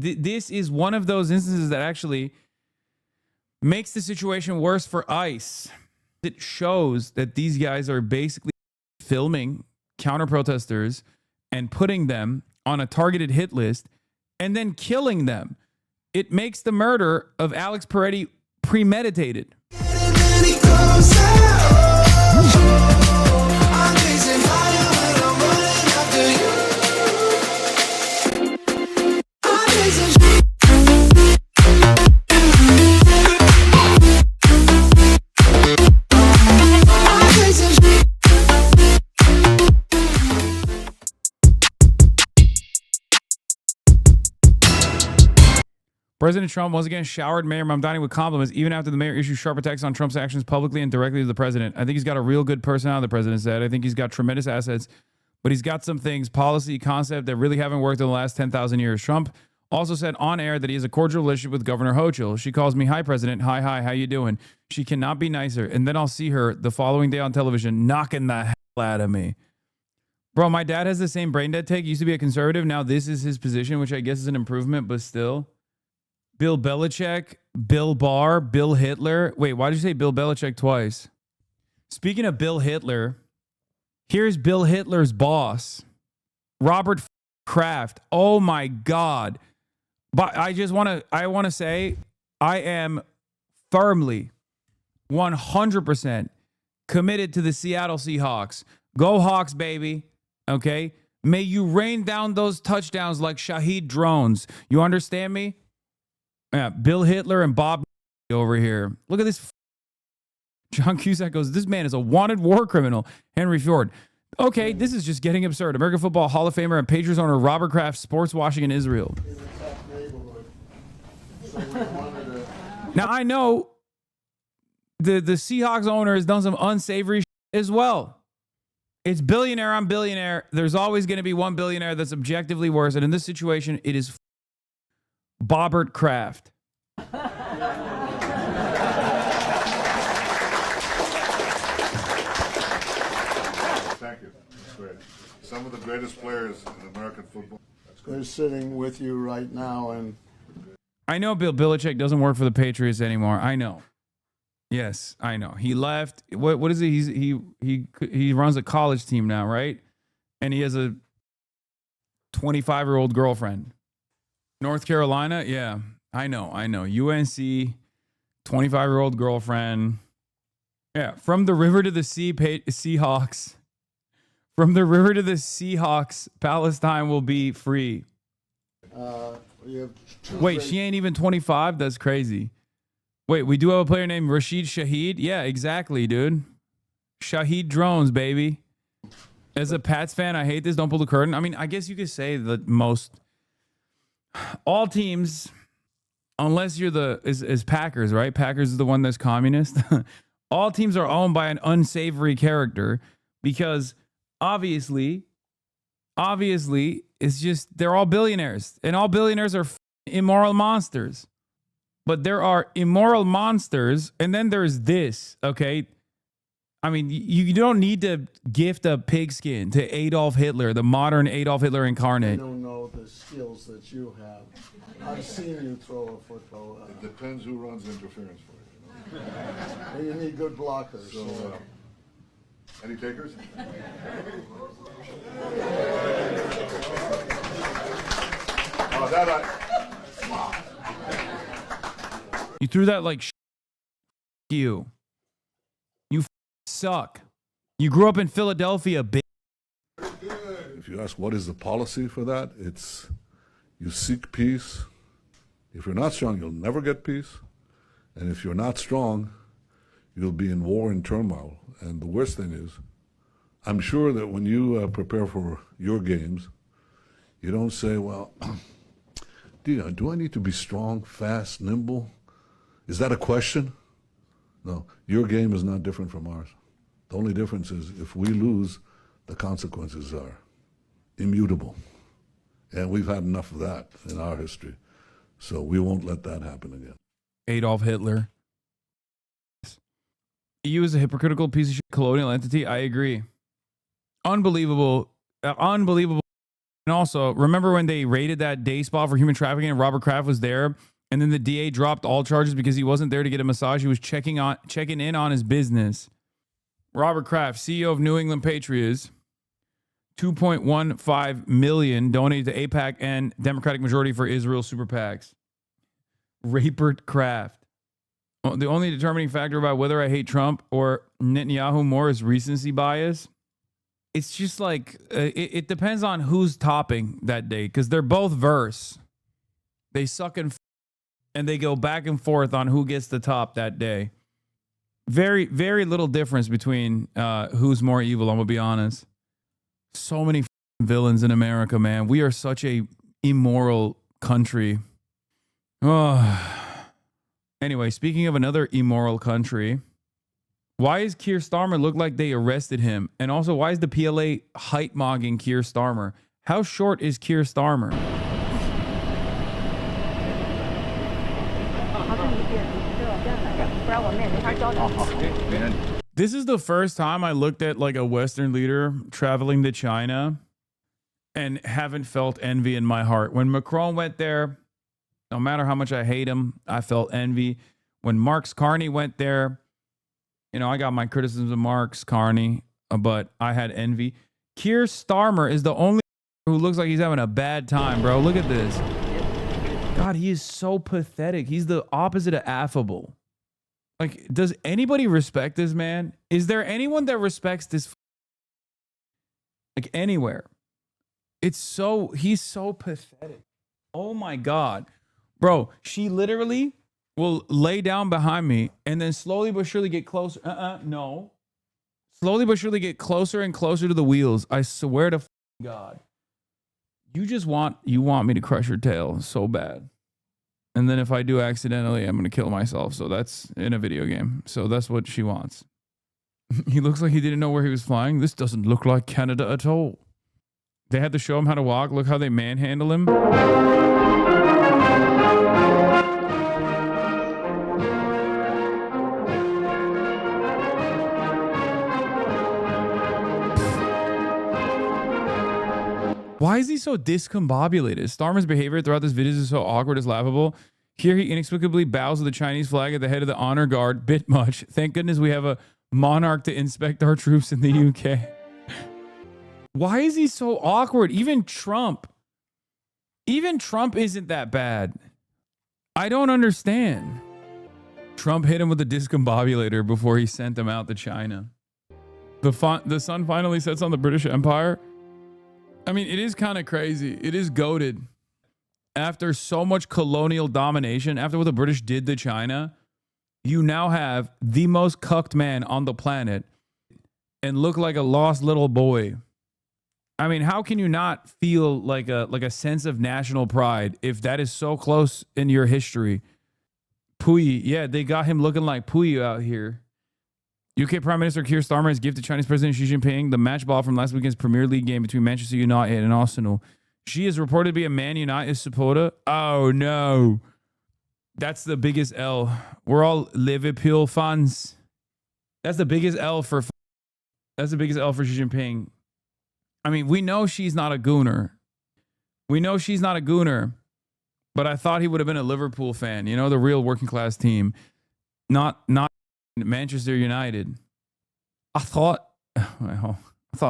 This is one of those instances that actually makes the situation worse for ICE. It shows that these guys are basically filming counter protesters and putting them on a targeted hit list and then killing them. It makes the murder of Alex Peretti premeditated. President Trump once again showered Mayor Mamdani with compliments, even after the mayor issued sharp attacks on Trump's actions publicly and directly to the president. I think he's got a real good personality, the president said. I think he's got tremendous assets, but he's got some things, policy, concept, that really haven't worked in the last 10,000 years. Trump also said on air that he has a cordial relationship with Governor Hochul. She calls me, "Hi, President. Hi, how you doing?" She cannot be nicer. And then I'll see her the following day on television knocking the hell out of me. Bro, my dad has the same brain dead take. He used to be a conservative. Now this is his position, which I guess is an improvement, but still. Bill Belichick, Bill Barr, Bill Hitler. Wait, why did you say Bill Belichick twice? Speaking of Bill Hitler, here's Bill Hitler's boss, Robert Kraft. Oh my God. But I want to say I am firmly 100% committed to the Seattle Seahawks. Go Hawks, baby. Okay? May you rain down those touchdowns like Shaheed drones. You understand me? Yeah, Bill Hitler and Bob over here. Look at this. John Cusack goes, "This man is a wanted war criminal." Henry Ford. Okay, this is just getting absurd. American Football Hall of Famer and Patriots owner Robert Kraft sports washing in Israel. Now, I know the Seahawks owner has done some unsavory shit as well. It's billionaire on billionaire. There's always going to be one billionaire that's objectively worse. And in this situation, it is Bobbert Kraft. Thank you. That's great. Some of the greatest players in American football. They're sitting with you right now, and I know Bill Belichick doesn't work for the Patriots anymore. I know. Yes, I know. He left. What is it? He runs a college team now, right? And he has a 25-year-old girlfriend. North Carolina, yeah, I know. UNC, 25-year-old girlfriend. Yeah, from the river to the sea, Seahawks. From the river to the Seahawks, Palestine will be free. Wait, she ain't even 25? That's crazy. Wait, we do have a player named Rashid Shaheed? Yeah, exactly, dude. Shaheed drones, baby. As a Pats fan, I hate this. Don't pull the curtain. I mean, I guess you could say that all teams, unless you're is Packers, right? Packers is the one that's communist. All teams are owned by an unsavory character because obviously, it's just they're all billionaires, and all billionaires are immoral monsters. But there are immoral monsters, and then there's this, okay? I mean, you don't need to gift a pigskin to Adolf Hitler, the modern Adolf Hitler incarnate. I don't know the skills that you have. I've seen you throw a football. It depends who runs interference for you. Well, you need good blockers. So, any takers? You threw that like you. You suck. You grew up in Philadelphia, bitch. If you ask what is the policy for that, it's you seek peace. If you're not strong, you'll never get peace. And if you're not strong, you'll be in war and turmoil. And the worst thing is, I'm sure that when you prepare for your games, you don't say, well, do I need to be strong, fast, nimble? Is that a question? No, your game is not different from ours. The only difference is if we lose, the consequences are immutable. And we've had enough of that in our history. So we won't let that happen again. Adolf Hitler. EU is a hypocritical piece of shit colonial entity. I agree. Unbelievable And also, remember when they raided that day spa for human trafficking and Robert Kraft was there? And then the DA dropped all charges because he wasn't there to get a massage. He was checking in on his business. Robert Kraft, CEO of New England Patriots, $2.15 million donated to AIPAC and Democratic Majority for Israel super PACs. Rupert Kraft. The only determining factor about whether I hate Trump or Netanyahu more is recency bias. It's just like, it depends on who's topping that day because they're both verse. They suck and they go back and forth on who gets the top that day. Very, very little difference between who's more evil, I'm going to be honest. So many villains in America, man. We are such a immoral country. Oh. Anyway, speaking of another immoral country, why does Keir Starmer look like they arrested him? And also, why is the PLA height-mogging Keir Starmer? How short is Keir Starmer? This is the first time I looked at like a Western leader traveling to China and haven't felt envy in my heart. When Macron went there, no matter how much I hate him, I felt envy. When Marx Carney went there, you know, I got my criticisms of Marx Carney, but I had envy. Keir Starmer is the only who looks like he's having a bad time, bro. Look at this. God, he is so pathetic. He's the opposite of affable. Like, does anybody respect this man? Is there anyone that respects this? Like, anywhere. He's so pathetic. Oh my God. Bro, she literally will lay down behind me and then slowly but surely get closer. No. Slowly but surely get closer and closer to the wheels. I swear to God. You want me to crush your tail so bad. And then if I do accidentally, I'm going to kill myself. So that's in a video game. So that's what she wants. He looks like he didn't know where he was flying. This doesn't look like Canada at all. They had to show him how to walk. Look how they manhandle him. Why is he so discombobulated? Starmer's behavior throughout this video is so awkward, it's laughable. Here he inexplicably bows to the Chinese flag at the head of the honor guard. Bit much. Thank goodness we have a monarch to inspect our troops in the UK. Why is he so awkward? Even Trump isn't that bad. I don't understand. Trump hit him with a discombobulator before he sent him out to China. The sun finally sets on the British Empire. I mean, it is kind of crazy. It is goated. After so much colonial domination, after what the British did to China, you now have the most cucked man on the planet and look like a lost little boy. I mean, how can you not feel like a sense of national pride if that is so close in your history? Puyi, yeah, they got him looking like Puyi out here. UK Prime Minister Keir Starmer has gifted Chinese President Xi Jinping the match ball from last weekend's Premier League game between Manchester United and Arsenal. She is reported to be a Man United supporter. Oh, no. That's the biggest L. We're all Liverpool fans. That's the biggest L for Xi Jinping. I mean, we know she's not a gooner. But I thought he would have been a Liverpool fan, you know, the real working class team. Not Manchester United. I thought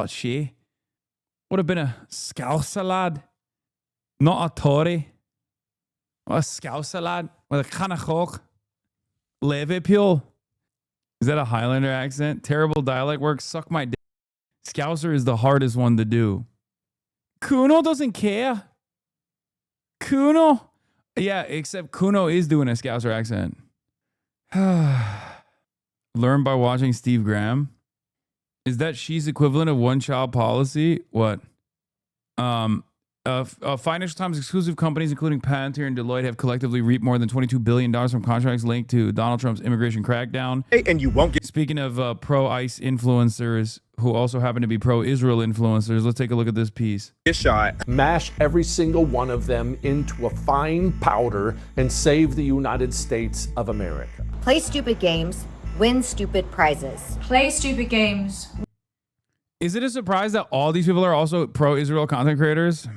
she would have been a Scouser lad, not a Tory. A Scouser lad with a kind of hook. Liverpool. Is that a Highlander accent? Terrible dialect work. Suck my dick. Scouser is the hardest one to do. Kuno doesn't care. Kuno? Yeah, except Kuno is doing a Scouser accent. Learn by watching Steve Graham. Is that she's equivalent of one-child policy? What? Financial Times exclusive companies, including Palantir and Deloitte, have collectively reaped more than $22 billion from contracts linked to Donald Trump's immigration crackdown. And you won't get... Speaking of pro-ICE influencers who also happen to be pro-Israel influencers, let's take a look at this piece. shot. Mash every single one of them into a fine powder and save the United States of America. Play stupid games, win stupid prizes. Play stupid games. Is it a surprise that all these people are also pro-Israel content creators?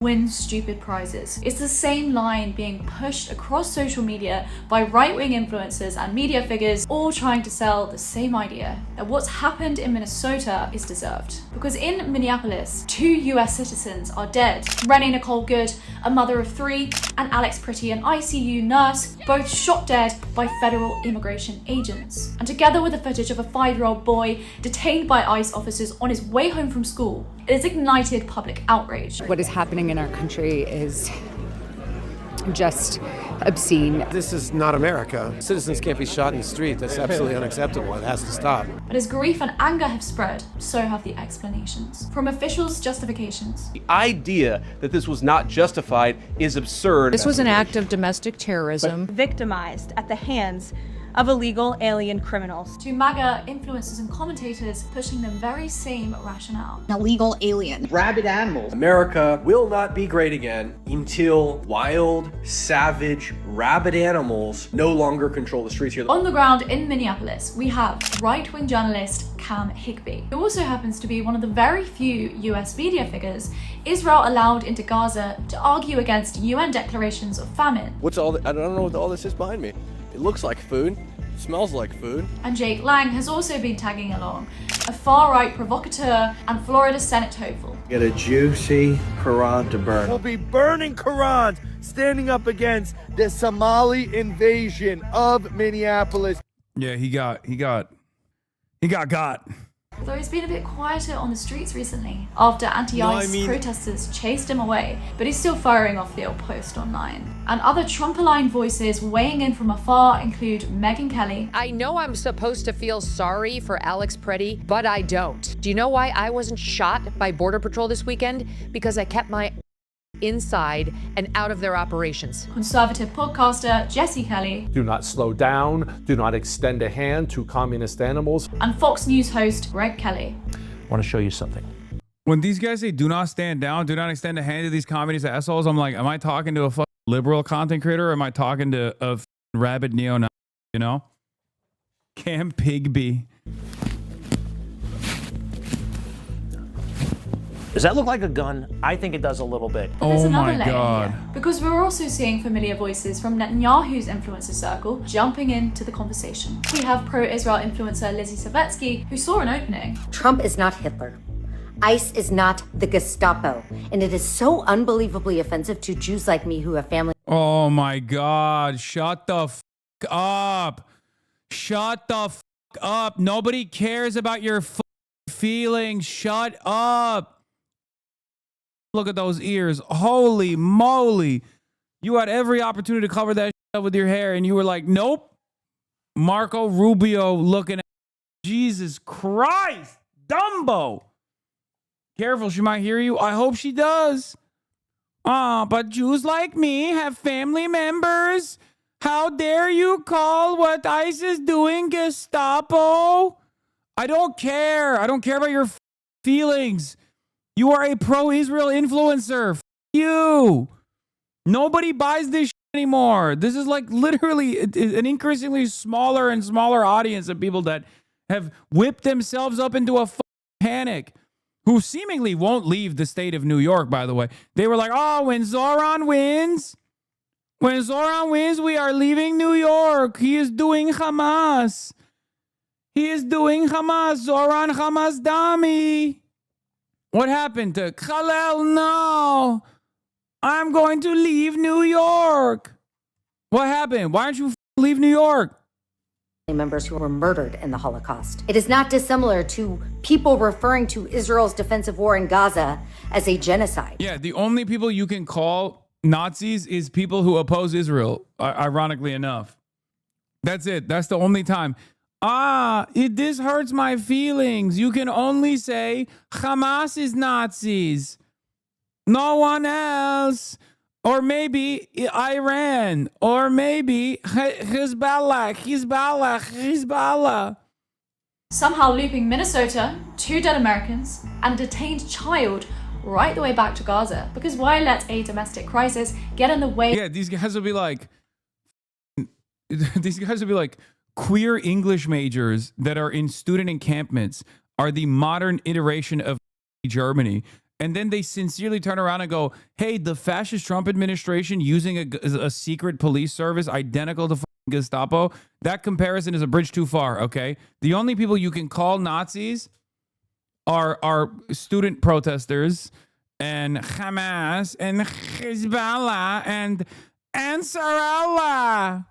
Win stupid prizes. It's the same line being pushed across social media by right-wing influencers and media figures, all trying to sell the same idea, that what's happened in Minnesota is deserved. Because in Minneapolis, 2 US citizens are dead. Renee Nicole Good, a mother of 3, and Alex Pretty, an ICU nurse, both shot dead by federal immigration agents. And together with the footage of a 5-year-old boy detained by ICE officers on his way home from school, it has ignited public outrage. What is happening in our country is just obscene. This is not America. Citizens can't be shot in the street. That's absolutely unacceptable. It has to stop. But as grief and anger have spread, so have the explanations. From officials' justifications. The idea that this was not justified is absurd. This was an act of domestic terrorism. Victimized at the hands of illegal alien criminals. To MAGA influencers and commentators pushing the very same rationale. Illegal alien. Rabid animals. America will not be great again until wild, savage, rabid animals no longer control the streets here. On the ground in Minneapolis, we have right-wing journalist Cam Higbee, who also happens to be one of the very few US media figures Israel allowed into Gaza to argue against UN declarations of famine. What's all? I don't know what all this is behind me. It looks like food. It smells like food. And Jake Lang has also been tagging along, a far-right provocateur and Florida Senate hopeful. Get a juicy Quran to burn. We'll be burning Qurans, standing up against the Somali invasion of Minneapolis. Yeah, he got. Though he's been a bit quieter on the streets recently after anti-ICE protesters chased him away, but he's still firing off the old post online. And other Trump-aligned voices weighing in from afar include Megyn Kelly. I know I'm supposed to feel sorry for Alex Pretty, but I don't. Do you know why I wasn't shot by Border Patrol this weekend? Because I kept my inside and out of their operations. Conservative podcaster Jesse Kelly. Do not slow down. Do not extend a hand to communist animals. And Fox News host Greg Kelly. I want to show you something. When these guys say do not stand down, do not extend a hand to these communist assholes, I'm like, am I talking to a fucking liberal content creator or am I talking to a rabid neo-Nazi, you know? Cam Higbee. Does that look like a gun? I think it does a little bit. There's another my layer God. here, because we're also seeing familiar voices from Netanyahu's influencer circle jumping into the conversation. We have pro-Israel influencer Lizzie Savetsky, who saw an opening. Trump is not Hitler. ICE is not the Gestapo. And it is so unbelievably offensive to Jews like me who have family. Oh my God. Shut the fuck up. Shut the fuck up. Nobody cares about your feelings. Shut up. Look at those ears. Holy moly. You had every opportunity to cover that shit up with your hair and you were like, nope. Marco Rubio looking at Jesus Christ. Dumbo. Careful, she might hear you. I hope she does. But Jews like me have family members. How dare you call what ICE is doing Gestapo? I don't care. I don't care about your feelings. You are a pro-Israel influencer. You. Nobody buys this shit anymore. This is like literally an increasingly smaller and smaller audience of people that have whipped themselves up into a panic, who seemingly won't leave the state of New York, by the way. They were like, oh, when Zoran wins, we are leaving New York. He is doing Hamas. He is doing Hamas. Zoran Hamazdami. What happened to Khalel? No. I'm going to leave New York. What happened? Why don't you leave New York? Members who were murdered in the Holocaust. It is not dissimilar to people referring to Israel's defensive war in Gaza as a genocide. Yeah, the only people you can call Nazis is people who oppose Israel, ironically enough. That's it. That's the only time. This hurts my feelings. You can only say Hamas is Nazis. No one else. Or maybe Iran. Or maybe Hezbollah. Somehow looping Minnesota, 2 dead Americans, and a detained child right the way back to Gaza. Because why let a domestic crisis get in the way? Yeah, these guys will be like queer English majors that are in student encampments are the modern iteration of Germany. And then they sincerely turn around and go, hey, the fascist Trump administration using a secret police service identical to Gestapo, that comparison is a bridge too far, okay? The only people you can call Nazis are student protesters and Hamas and Hezbollah and Ansarallah.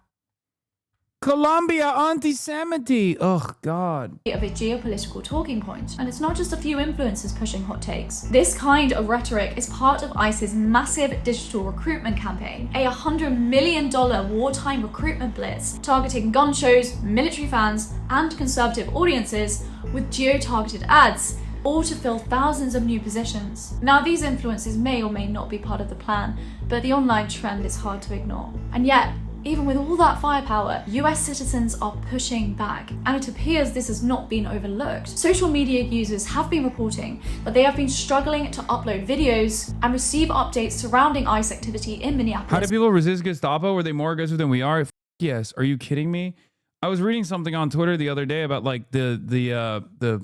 Colombia anti-Semite. Oh, God. Of a geopolitical talking point. And it's not just a few influencers pushing hot takes. This kind of rhetoric is part of ICE's massive digital recruitment campaign, a $100 million wartime recruitment blitz targeting gun shows, military fans, and conservative audiences with geo-targeted ads, all to fill thousands of new positions. Now, these influencers may or may not be part of the plan, but the online trend is hard to ignore. And yet, even with all that firepower, US citizens are pushing back, and it appears this has not been overlooked. Social media users have been reporting that they have been struggling to upload videos and receive updates surrounding ICE activity in Minneapolis. How do people resist Gestapo? Were they more aggressive than we are? Yes. Are you kidding me? I was reading something on Twitter the other day about like the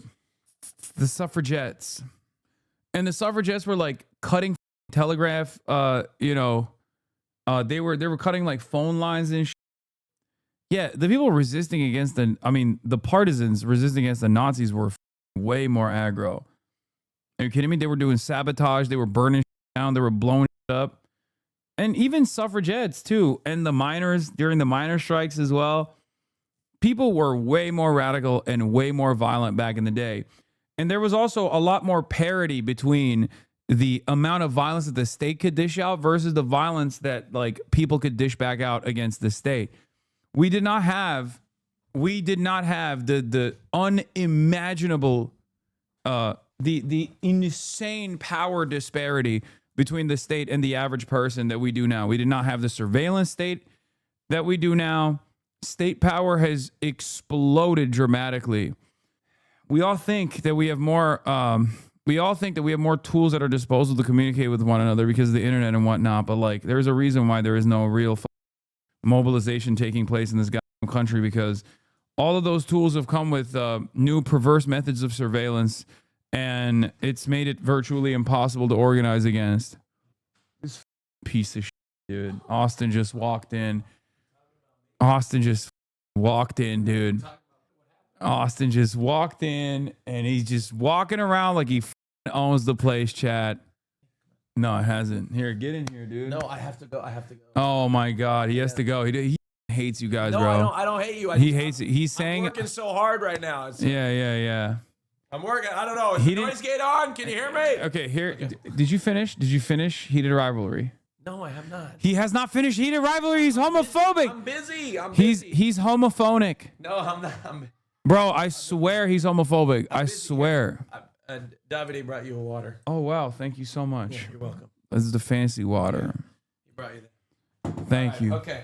suffragettes, and the suffragettes were like cutting telegraph, they were cutting like phone lines and shit. Yeah, the people resisting against the partisans resisting against the Nazis were way more aggro. Are you kidding me? They were doing sabotage. They were burning down. They were blowing up. And even suffragettes too. And the miners during the miner strikes as well. People were way more radical and way more violent back in the day. And there was also a lot more parity between the amount of violence that the state could dish out versus the violence that like people could dish back out against the state. We did not have the unimaginable, the insane power disparity between the state and the average person that we do now. We did not have the surveillance state that we do now. State power has exploded dramatically. We all think that we have more. We all think that we have more tools at our disposal to communicate with one another because of the internet and whatnot. But like, there's a reason why there is no real mobilization taking place in this goddamn country, because all of those tools have come with new perverse methods of surveillance, and it's made it virtually impossible to organize against. This piece of shit, dude. Austin just walked in, dude. Austin just walked in, and he's just walking around like he owns the place, chat. No, it hasn't. Here, get in here, dude. No, I have to go. Oh my God, he has to go. He hates you guys, no, bro. I don't hate you. He hates it. He's saying, I'm working so hard right now. Yeah. I'm working. I don't know. Is the noise gate on? Can you hear me? Okay, here. Okay. Did you finish? Did you finish Heated Rivalry? No, I have not. He has not finished Heated Rivalry. He's homophobic. I'm busy. He's homophonic. No, I'm not. Bro, I swear he's homophobic. I swear. Davide brought you a water. Oh, wow. Thank you so much. Yeah, you're welcome. This is the fancy water. He brought you that. Thank you. Okay.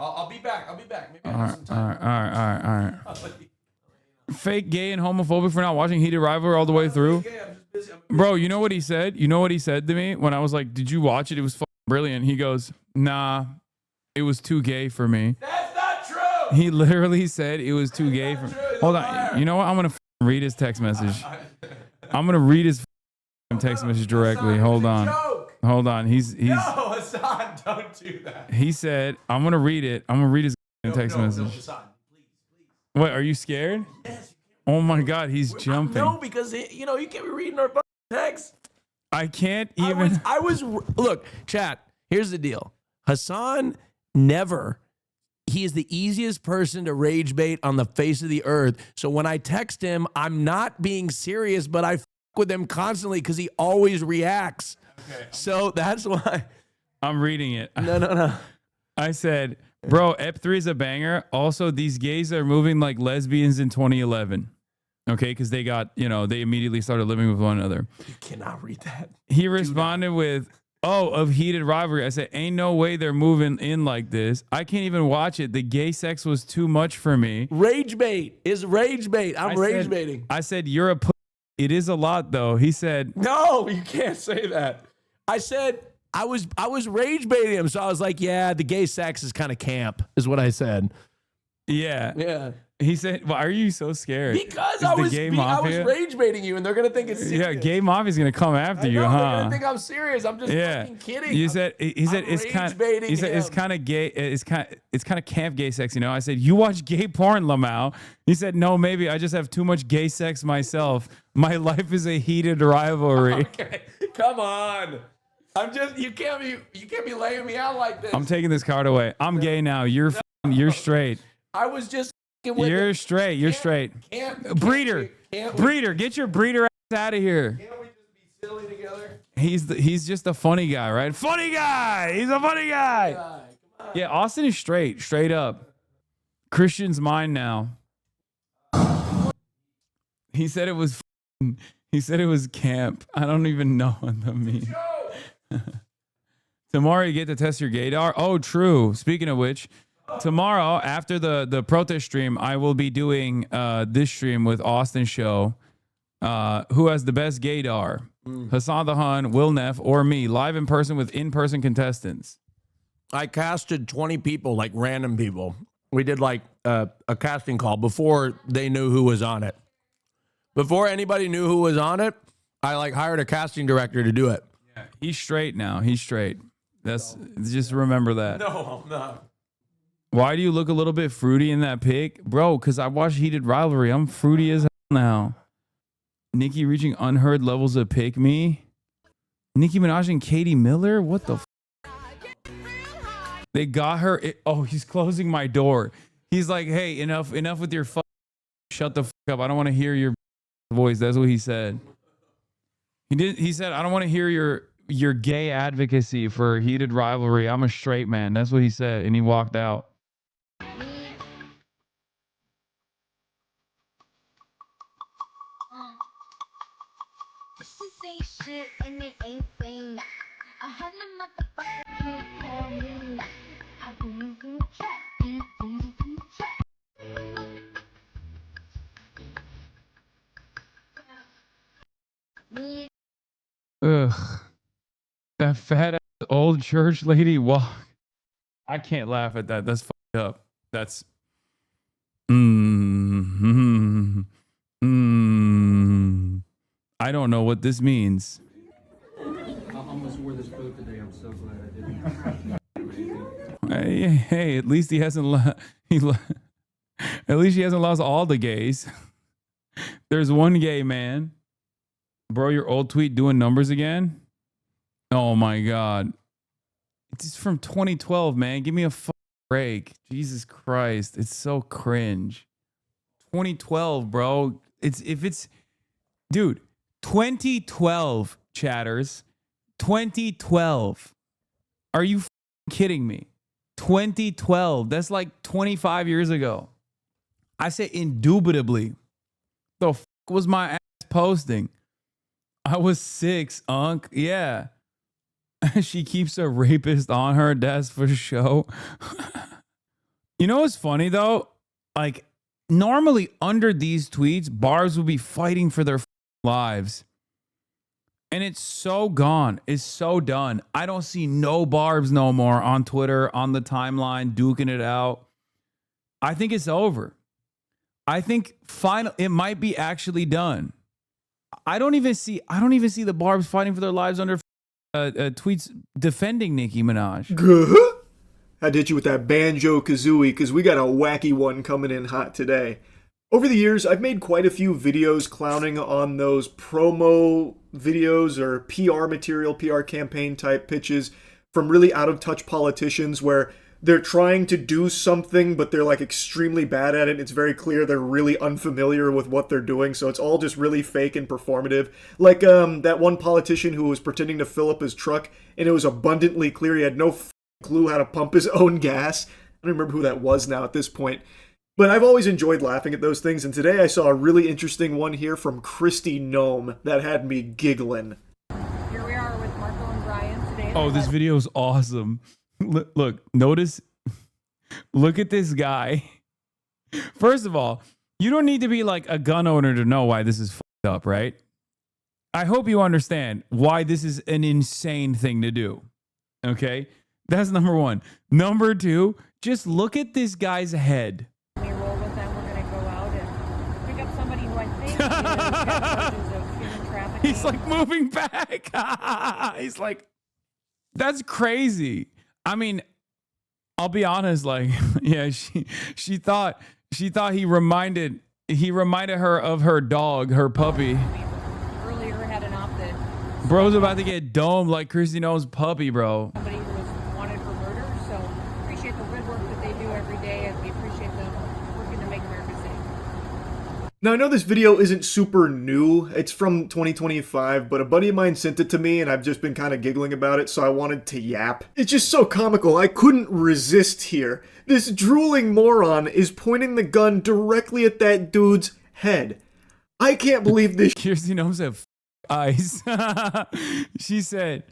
I'll be back. Maybe All right. Fake gay and homophobic for not watching Heated Rivalry all the way through. I'm just busy. Bro, you know what he said? You know what he said to me when I was like, did you watch it? It was brilliant. He goes, nah, it was too gay for me. That's not true. He literally said it was too gay for me. Hold on. You know what? I'm going to read his text message. I'm going to read his text message directly. Hold on. He's No, Hassan, don't do that. He said, I'm going to read it. I'm going to read his text message. No, Hassan, please. What, are you scared? Yes. Oh my God, he's jumping. No, because you can't be reading our text. I can't even. Look, chat, here's the deal. Hassan never, he is the easiest person to rage bait on the face of the earth. So when I text him, I'm not being serious, but I with him constantly because he always reacts. Okay. So that's why. I'm reading it. No. I said, bro, Ep3 is a banger. Also, these gays are moving like lesbians in 2011. Okay, because they got, they immediately started living with one another. You cannot read that. He responded with, of Heated Rivalry. I said, ain't no way they're moving in like this. I can't even watch it. The gay sex was too much for me. Rage bait is rage bait. I'm rage baiting. I said, you're a It is a lot, though. He said, no, you can't say that. I said, I was rage baiting him. So I was like, yeah, the gay sex is kind of camp, is what I said. Yeah. Yeah. He said, "Why are you so scared?" Because Is I the was gay I was mafia? rage baiting you, and they're gonna think it's serious. Yeah, gay mafia's gonna come after you, They're huh? gonna think I'm serious. I'm just fucking kidding. You said he said I'm it's kind. rage baiting He said it's him. kind of gay. It's kind of camp gay sex. You know. I said you watch gay porn, Lamau. He said no, maybe I just have too much gay sex myself. My life is a heated rivalry. Okay, come on. I'm just you can't be laying me out like this. I'm taking this card away. I'm gay now. You're straight. I was just with You're straight. You're straight. Breeder. Breeder. Get your breeder ass out of here. Can't we just be silly together? He's just a funny guy, right? Funny guy. He's a funny guy. Yeah, Austin is straight up. Christian's mine now. He said it was. He said it was camp. I don't even know what that means. Tomorrow you get to test your gaydar. Oh, true. Speaking of which, tomorrow after the protest stream, I will be doing this stream with Austin Show. Who has the best gaydar? Hassan the Hun, Will Neff, or me, live in person with in-person contestants. I casted 20 people, like random people. We did like a casting call before they knew who was on it. Before anybody knew who was on it, I like hired a casting director to do it. Yeah, he's straight now. He's straight. That's just remember that. No, I'm not. Why do you look a little bit fruity in that pic? Bro, because I watched Heated Rivalry. I'm fruity as hell now. Nicki reaching unheard levels of pick me. Nicki Minaj and Katie Miller? What the f? They got her. Oh, he's closing my door. He's like, hey, enough with your fuck. Shut the fuck up. I don't want to hear your voice. That's what he said. He said, I don't want to hear your gay advocacy for Heated Rivalry. I'm a straight man. That's what he said. And he walked out. Ugh. That fat ass old church lady walk. I can't laugh at that. That's fucked up. That's I don't know what this means. I almost wore this coat today. I'm so glad I didn't. Hey, at least he hasn't at least he hasn't lost all the gays. There's one gay man. Bro, your old tweet doing numbers again? Oh my God. It's from 2012, man. Give me a break. Jesus Christ. It's so cringe. 2012, bro. Dude, 2012, chatters. 2012. Are you kidding me? 2012. That's like 25 years ago. I said indubitably. The f was my ass posting? I was 6, Unc. Yeah. She keeps a rapist on her desk for show. You know what's funny though? Like normally under these tweets, barbs would be fighting for their lives. And it's so gone. It's so done. I don't see no barbs no more on Twitter, on the timeline, duking it out. I think it's over. I think it might be actually done. I don't even see the barbs fighting for their lives under tweets defending Nicki Minaj. I did you with that Banjo-Kazooie because we got a wacky one coming in hot today. Over the years, I've made quite a few videos clowning on those promo videos or PR material, PR campaign type pitches from really out of touch politicians where they're trying to do something, but they're like extremely bad at it. It's very clear they're really unfamiliar with what they're doing, so it's all just really fake and performative. Like that one politician who was pretending to fill up his truck, and it was abundantly clear he had no clue how to pump his own gas. I don't remember who that was now at this point. But I've always enjoyed laughing at those things, and today I saw a really interesting one here from Christy Gnome that had me giggling. Here we are with Marco and Brian today. Oh, this video is awesome. Look, notice, look at this guy. First of all, you don't need to be like a gun owner to know why this is fucked up, right? I hope you understand why this is an insane thing to do. Okay? That's number one. Number two, just look at this guy's head. We roll with them. We're going to go He's like moving back. He's like, that's crazy. I mean, I'll be honest, like, yeah, she thought he reminded her of her dog, her puppy. Earlier had an op that Bro's about to get domed like Christy knows puppy, bro. somebody who was wanted for murder. So appreciate the good work that they do every day, and we appreciate them working to make America safe. Now, I know this video isn't super new. It's from 2025, but a buddy of mine sent it to me, and I've just been kind of giggling about it, so I wanted to yap. It's just so comical. I couldn't resist here. This drooling moron is pointing the gun directly at that dude's head. I can't believe this. Kirsty Gnome said, ice. She said,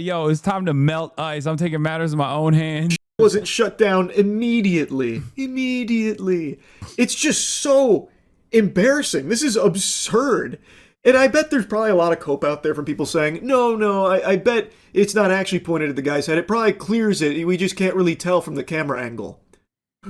yo, it's time to melt ice. I'm taking matters in my own hands. Wasn't shut down immediately. It's just so embarrassing. This is absurd. And I bet there's probably a lot of cope out there from people saying, no, I bet it's not actually pointed at the guy's head. It probably clears it. We just can't really tell from the camera angle.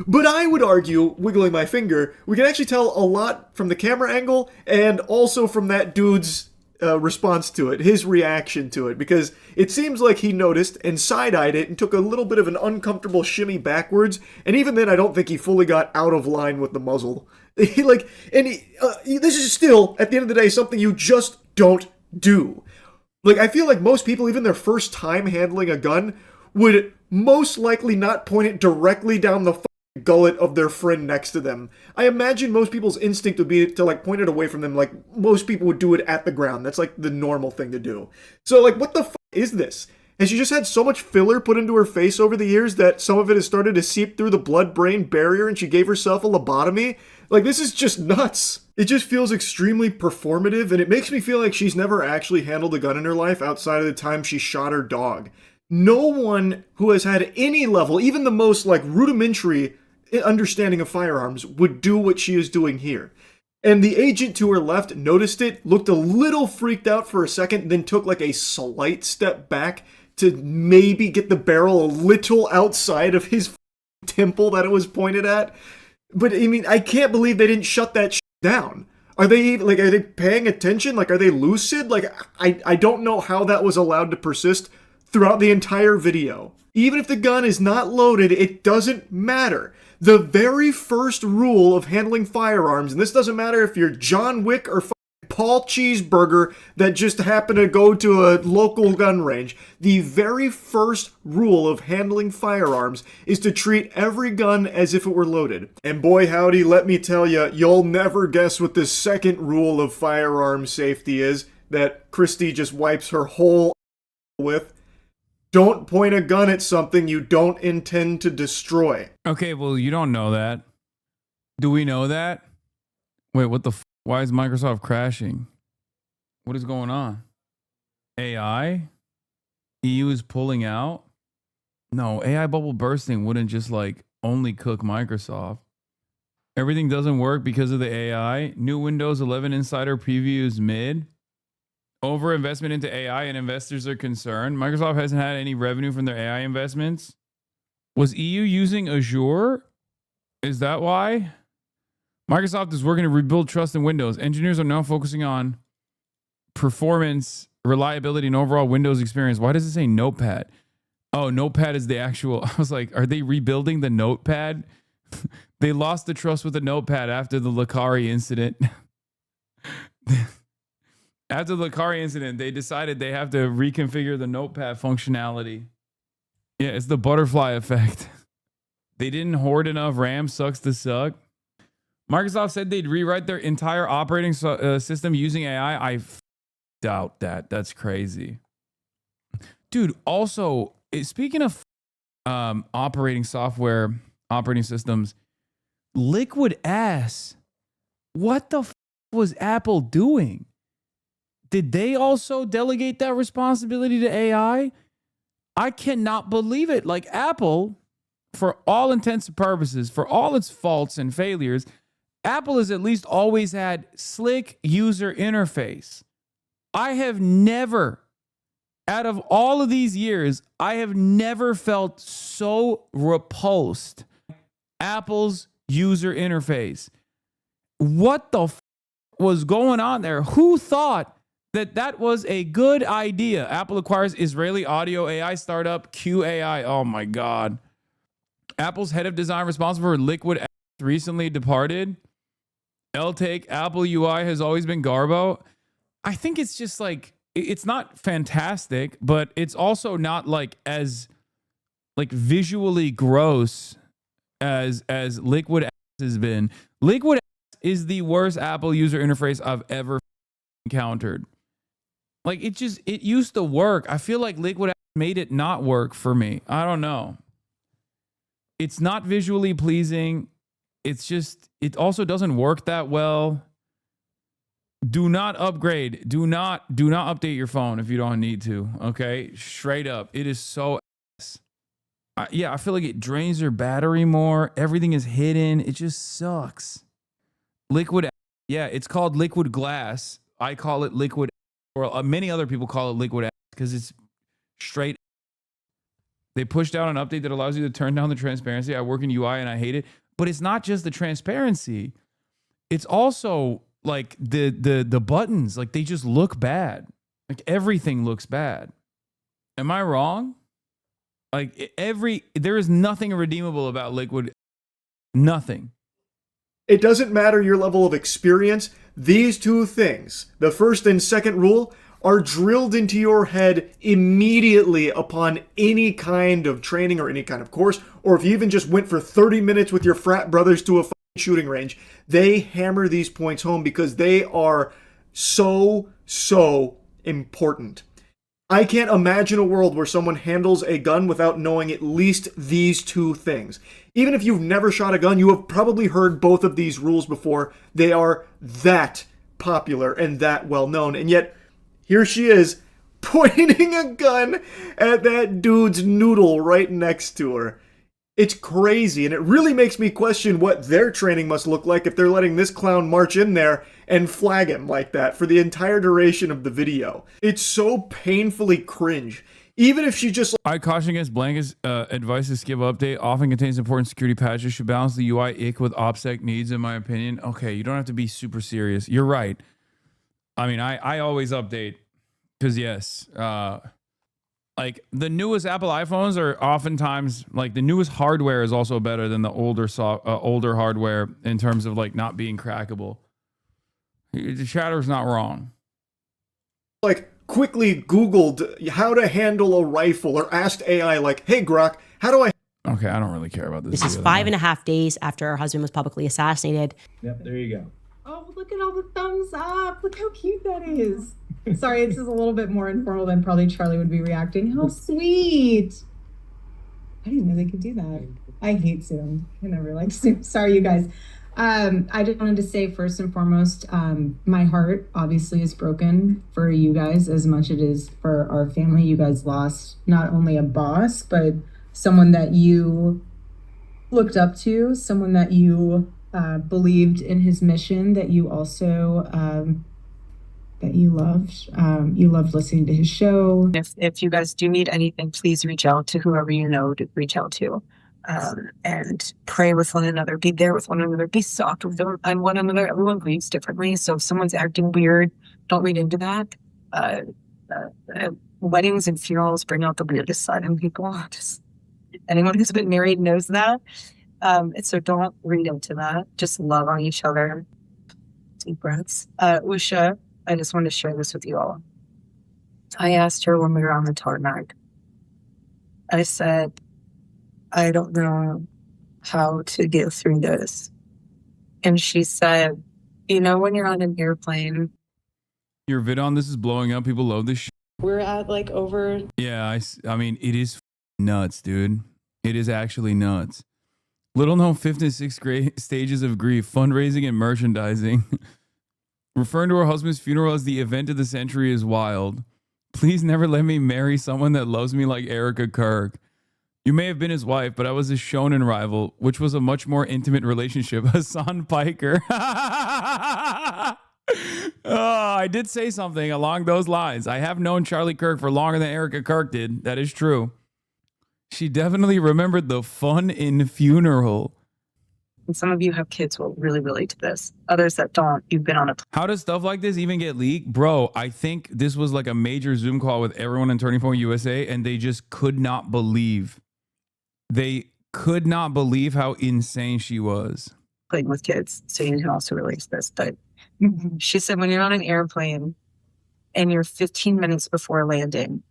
But I would argue, wiggling my finger, we can actually tell a lot from the camera angle and also from that dude's response to it, his reaction to it, because it seems like he noticed and side-eyed it and took a little bit of an uncomfortable shimmy backwards, and even then I don't think he fully got out of line with the muzzle. This is still, at the end of the day, something you just don't do. Like, I feel like most people, even their first time handling a gun, would most likely not point it directly down the gullet of their friend next to them. I imagine most people's instinct would be to like point it away from them, like most people would do it at the ground. That's like the normal thing to do. So like, what the f is this? Has she just had so much filler put into her face over the years that some of it has started to seep through the blood-brain barrier and she gave herself a lobotomy? Like, this is just nuts. It just feels extremely performative, and it makes me feel like she's never actually handled a gun in her life outside of the time she shot her dog. No one who has had any level, even the most like rudimentary understanding of firearms, would do what she is doing here. And the agent to her left noticed it, looked a little freaked out for a second, then took like a slight step back to maybe get the barrel a little outside of his temple that it was pointed at. But I mean, I can't believe they didn't shut that shit down. Are they paying attention? Like, are they lucid? Like, I don't know how that was allowed to persist throughout the entire video. Even if the gun is not loaded, it doesn't matter. The very first rule of handling firearms, and this doesn't matter if you're John Wick or Paul Cheeseburger that just happened to go to a local gun range, the very first rule of handling firearms is to treat every gun as if it were loaded. And boy howdy, let me tell you, you'll never guess what the second rule of firearm safety is that Christy just wipes her whole with. Don't point a gun at something you don't intend to destroy. Okay, well, you don't know that. Do we know that? Wait, what the why is Microsoft crashing? What is going on? AI? EU is pulling out? No, AI bubble bursting wouldn't just like only cook Microsoft. Everything doesn't work because of the AI. New Windows 11 Insider previews mid. Over investment into AI and investors are concerned. Microsoft hasn't had any revenue from their AI investments. Was EU using Azure? Is that why? Microsoft is working to rebuild trust in Windows. Engineers are now focusing on performance, reliability, and overall Windows experience. Why does it say Notepad? Oh, Notepad is the actual. I was like, are they rebuilding the Notepad? They lost the trust with the Notepad after the Lakari incident. After the Lakari incident, they decided they have to reconfigure the Notepad functionality. Yeah, it's the butterfly effect. They didn't hoard enough RAM, sucks to suck. Microsoft said they'd rewrite their entire operating system using AI. I doubt that. That's crazy. Dude, also, speaking of operating software, operating systems, liquid ass, what the was Apple doing? Did they also delegate that responsibility to AI? I cannot believe it. Like, Apple, for all intents and purposes, for all its faults and failures, Apple has at least always had slick user interface. I have never, out of all of these years, I have never felt so repulsed. Apple's user interface. What the was going on there? Who thought that was a good idea. Apple acquires Israeli audio AI startup QAI. Oh my God. Apple's head of design responsible for Liquid apps recently departed. Take Apple UI has always been Garbo. I think it's just like, it's not fantastic, but it's also not like as like visually gross as Liquid apps has been. Liquid apps is the worst Apple user interface I've ever encountered. Like it used to work. I feel like Liquid apps made it not work for me. I don't know. It's not visually pleasing. It's just, it also doesn't work that well. Do not upgrade. Do not update your phone if you don't need to. Okay, straight up, it is so ass. Yeah, I feel like it drains your battery more. Everything is hidden. It just sucks. Liquid, yeah, it's called Liquid Glass. I call it Liquid, or many other people call it Liquid because it's straight. They pushed out an update that allows you to turn down the transparency. I work in UI and I hate it. But it's not just the transparency. It's also like the buttons. Like they just look bad. Like everything looks bad. Am I wrong? Like there is nothing redeemable about Liquid. Nothing. It doesn't matter your level of experience. These two things, the first and second rule, are drilled into your head immediately upon any kind of training or any kind of course, or if you even just went for 30 minutes with your frat brothers to a shooting range, they hammer these points home because they are so important. I can't imagine a world where someone handles a gun without knowing at least these two things. Even if you've never shot a gun, you have probably heard both of these rules before. They are that popular and that well known, and yet here she is, pointing a gun at that dude's noodle right next to her. It's crazy, and it really makes me question what their training must look like if they're letting this clown march in there and flag him like that for the entire duration of the video. It's so painfully cringe. Even if she just... I caution against Blanca's advice to skip update. Often contains important security patches. Should balance the UI ick with OPSEC needs, in my opinion. Okay, you don't have to be super serious. You're right. I mean, I always update because yes, like the newest Apple iPhones are oftentimes like the newest hardware is also better than the older hardware in terms of like not being crackable. The chatter's not wrong. Like quickly Googled how to handle a rifle or asked AI like, hey Grok, how do I... Okay, I don't really care about this. This is 5.5 days after her husband was publicly assassinated. Yep, there you go. Oh, look at all the thumbs up. Look how cute that is. Sorry, it's just a little bit more informal than probably Charlie would be reacting. How sweet. I didn't know they could do that. I hate Zoom. I never liked Zoom. Sorry, you guys. I just wanted to say first and foremost, my heart obviously is broken for you guys as much as it is for our family. You guys lost not only a boss, but someone that you looked up to, someone that you believed in his mission, that you also that you loved. You loved listening to his show. If you guys do need anything, please reach out to whoever you know to reach out to. And pray with one another, be there with one another, be soft with one another. Everyone grieves differently. So if someone's acting weird, don't read into that. Weddings and funerals bring out the weirdest side in people. Just anyone who's been married knows that. So don't read into that. Just love on each other. Deep breaths. Usha, I just wanted to share this with you all. I asked her when we were on the tarmac. I said, I don't know how to get through this. And she said, you know, when you're on an airplane. Your vid on this is blowing up. People love this shit. We're at like over. Yeah, I mean, it is nuts, dude. It is actually nuts. Little known 5th and 6th grade stages of grief, fundraising and merchandising. Referring to her husband's funeral as the event of the century is wild. Please never let me marry someone that loves me like Erica Kirk. You may have been his wife, but I was his shonen rival, which was a much more intimate relationship. Hassan Piker. I did say something along those lines. I have known Charlie Kirk for longer than Erica Kirk did. That is true. She definitely remembered the fun in funeral. And some of you have kids who will really relate to this. Others that don't, you've been on a How does stuff like this even get leaked? Bro, I think this was like a major Zoom call with everyone in Turning Point USA, and they just could not believe. They could not believe how insane she was. plane with kids, so you can also relate to this. But she said when you're on an airplane and you're 15 minutes before landing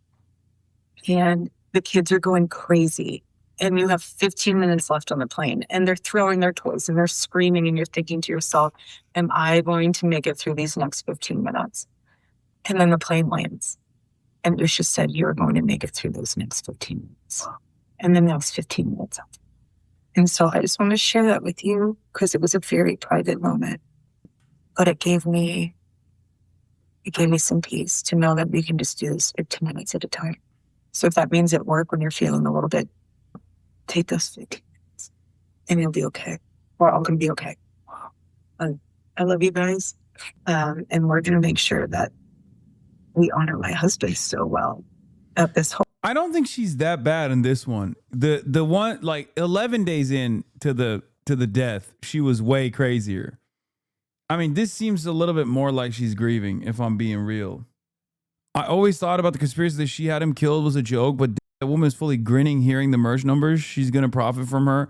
and the kids are going crazy and you have 15 minutes left on the plane and they're throwing their toys and they're screaming and you're thinking to yourself, am I going to make it through these next 15 minutes? And then the plane lands. And Usha said, you're going to make it through those next 15 minutes. And the next 15 minutes. And so I just want to share that with you because it was a very private moment. But it gave me some peace to know that we can just do this 15 minutes at a time. So if that means at work when you're feeling a little bit, take those 15 minutes and you'll be okay. We're all going to be okay. I love you guys. And we're going to make sure that we honor my husband so well at this whole. I don't think she's that bad in this one. The one like 11 days in to the death, she was way crazier. I mean, this seems a little bit more like she's grieving, if I'm being real. I always thought about the conspiracy that she had him killed was a joke, but that woman is fully grinning hearing the merch numbers. She's going to profit from her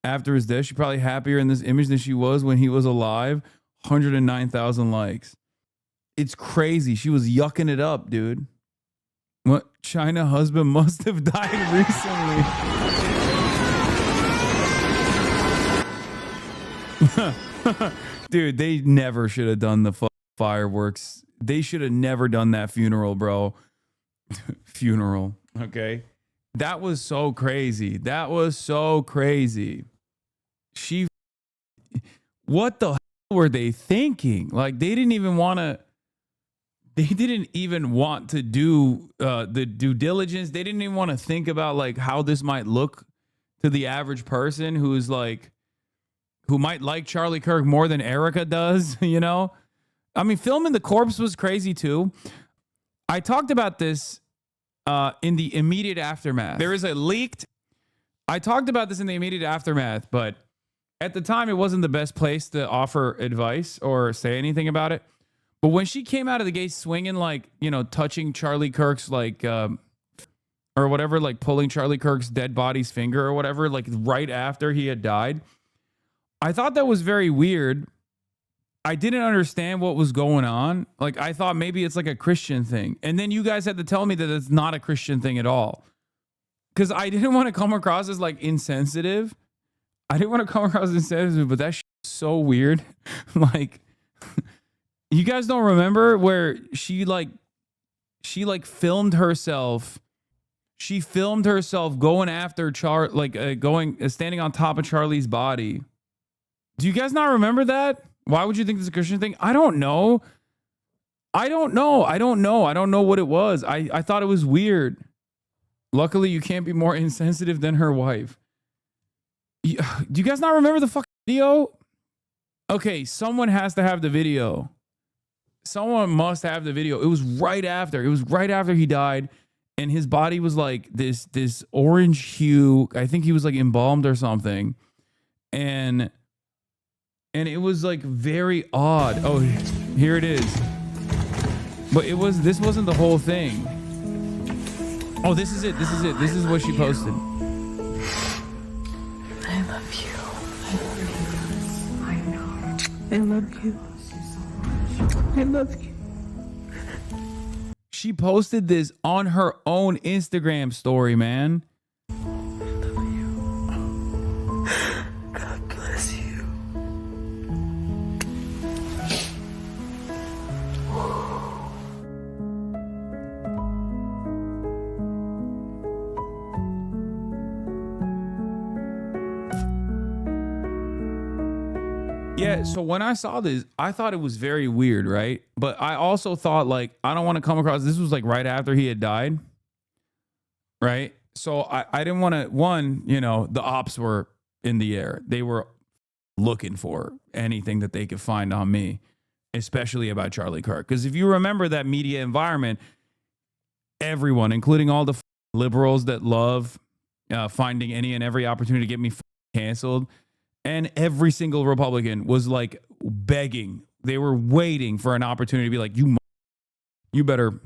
after his death. She's probably happier in this image than she was when he was alive. 109,000 likes. It's crazy. She was yucking it up, dude. What? China husband must have died recently. Dude, they never should have done the fireworks. They should have never done that funeral, bro. Funeral, okay? That was so crazy. That was so crazy. What the hell were they thinking? Like, they didn't even want to do the due diligence. They didn't even want to think about like how this might look to the average person who might like Charlie Kirk more than Erica does, you know? I mean, filming the corpse was crazy too. I talked about this in the immediate aftermath. There is a leaked. I talked about this in the immediate aftermath, but at the time it wasn't the best place to offer advice or say anything about it. But when she came out of the gate swinging, like, you know, touching Charlie Kirk's, like, or whatever, like pulling Charlie Kirk's dead body's finger or whatever, like right after he had died, I thought that was very weird. I didn't understand what was going on. Like, I thought maybe it's like a Christian thing. And then you guys had to tell me that it's not a Christian thing at all. Because I didn't want to come across as, like, insensitive. I didn't want to come across as insensitive, but that shit is so weird. Like... You guys don't remember where she filmed herself. She filmed herself going after standing on top of Charlie's body. Do you guys not remember that? Why would you think this is a Christian thing? I don't know. I don't know what it was. I thought it was weird. Luckily, you can't be more insensitive than her wife. Do you guys not remember the fucking video? Okay, someone has to have the video. Someone must have the video. It was right after. It was right after he died, and his body was like this orange hue. I think he was like embalmed or something, and it was like very odd. Oh, here it is. But this wasn't the whole thing. Oh, this is it. This is it. This is what she posted. I love you. I know. I love you. I love you. She posted this on her own Instagram story, man. I love you. God bless you. Yeah, so when I saw this, I thought it was very weird, right? But I also thought, like, I don't want to come across, this was like right after he had died, right? So I didn't want to, one, you know, the ops were in the air. They were looking for anything that they could find on me, especially about Charlie Kirk. Because if you remember that media environment, everyone, including all the liberals that love finding any and every opportunity to get me canceled, And every single Republican was like begging. They were waiting for an opportunity to be like, you better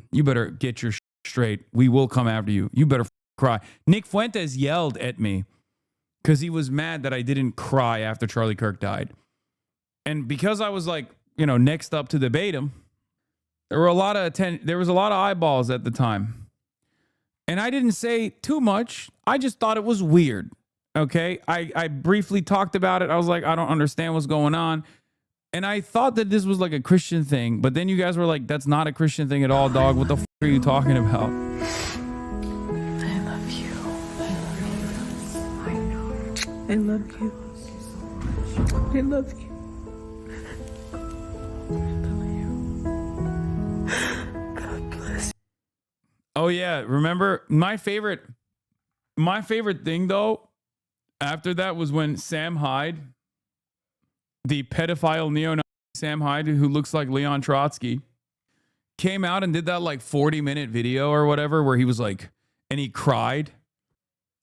get your straight. We will come after you. You better cry. Nick Fuentes yelled at me because he was mad that I didn't cry after Charlie Kirk died. And because I was like, next up to debate him, there was a lot of eyeballs at the time. And I didn't say too much. I just thought it was weird. Okay. I briefly talked about it. I was like, I don't understand what's going on. And I thought that this was like a Christian thing, but then you guys were like, that's not a Christian thing at all, dog. What the are you talking about? I love you. I know. I love you. I love you. God bless you. Oh yeah, remember my favorite thing though after that was when Sam Hyde, the pedophile neo-Nazi Sam Hyde, who looks like Leon Trotsky, came out and did that like 40-minute video or whatever where he was like, and he cried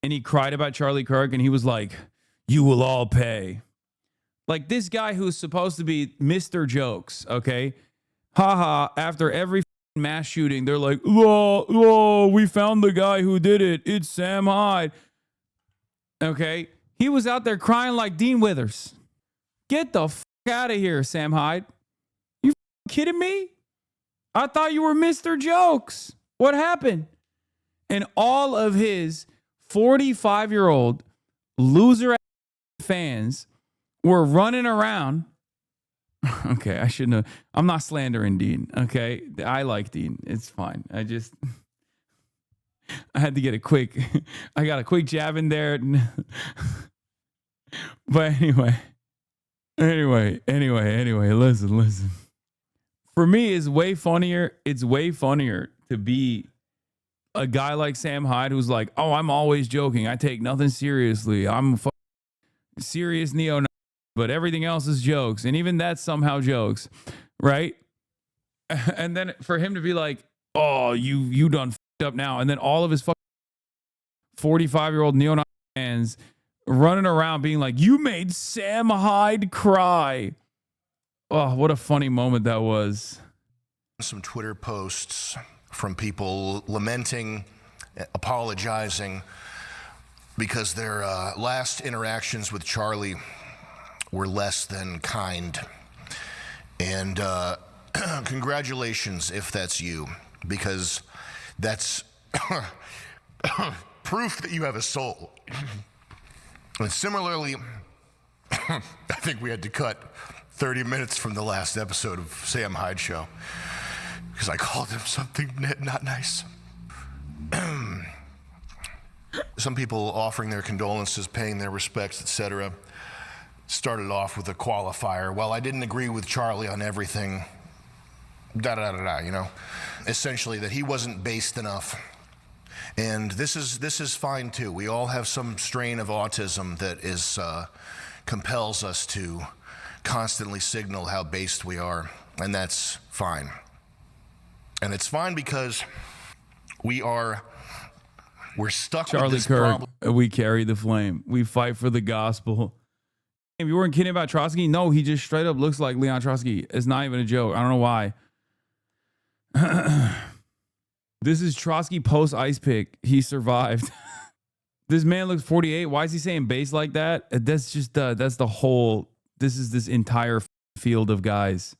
about Charlie Kirk, and he was like, you will all pay. Like this guy who's supposed to be Mr. Jokes, okay? Haha, after every mass shooting, they're like, oh, we found the guy who did it. It's Sam Hyde. Okay? He was out there crying like Dean Withers. Get the out of here, Sam Hyde. You kidding me? I thought you were Mr. Jokes. What happened? And all of his 45-year-old loser fans were running around. Okay, I shouldn't have. I'm not slandering Dean. Okay, I like Dean. It's fine. I had to get I got a quick jab in there. But anyway, listen. For me, it's way funnier to be a guy like Sam Hyde who's like, oh, I'm always joking. I take nothing seriously. I'm a serious neo-Nazi, but everything else is jokes. And even that's somehow jokes, right? And then for him to be like, oh, you done f***ed up now. And then all of his 45-year-old neo-Nazi fans running around being like, you made Sam Hyde cry. Oh, what a funny moment that was. Some Twitter posts from people lamenting, apologizing because their last interactions with Charlie were less than kind. And congratulations if that's you, because that's proof that you have a soul. And similarly, I think we had to cut 30 minutes from the last episode of Sam Hyde Show because I called him something not nice. Some people offering their condolences, paying their respects, etc. started off with a qualifier. Well, I didn't agree with Charlie on everything, essentially that he wasn't based enough. And this is fine too. We all have some strain of autism that is compels us to constantly signal how based we are, and that's fine. And it's fine because we're stuck Charlie with this Kirk, problem. we carry the flame. We fight for the gospel. If you weren't kidding about Trotsky, no, he just straight up looks like Leon Trotsky. It's not even a joke. I don't know why. This is Trotsky post ice pick. He survived. This man looks 48. Why is he saying base like that? That's just that's the whole. This is this entire field of guys.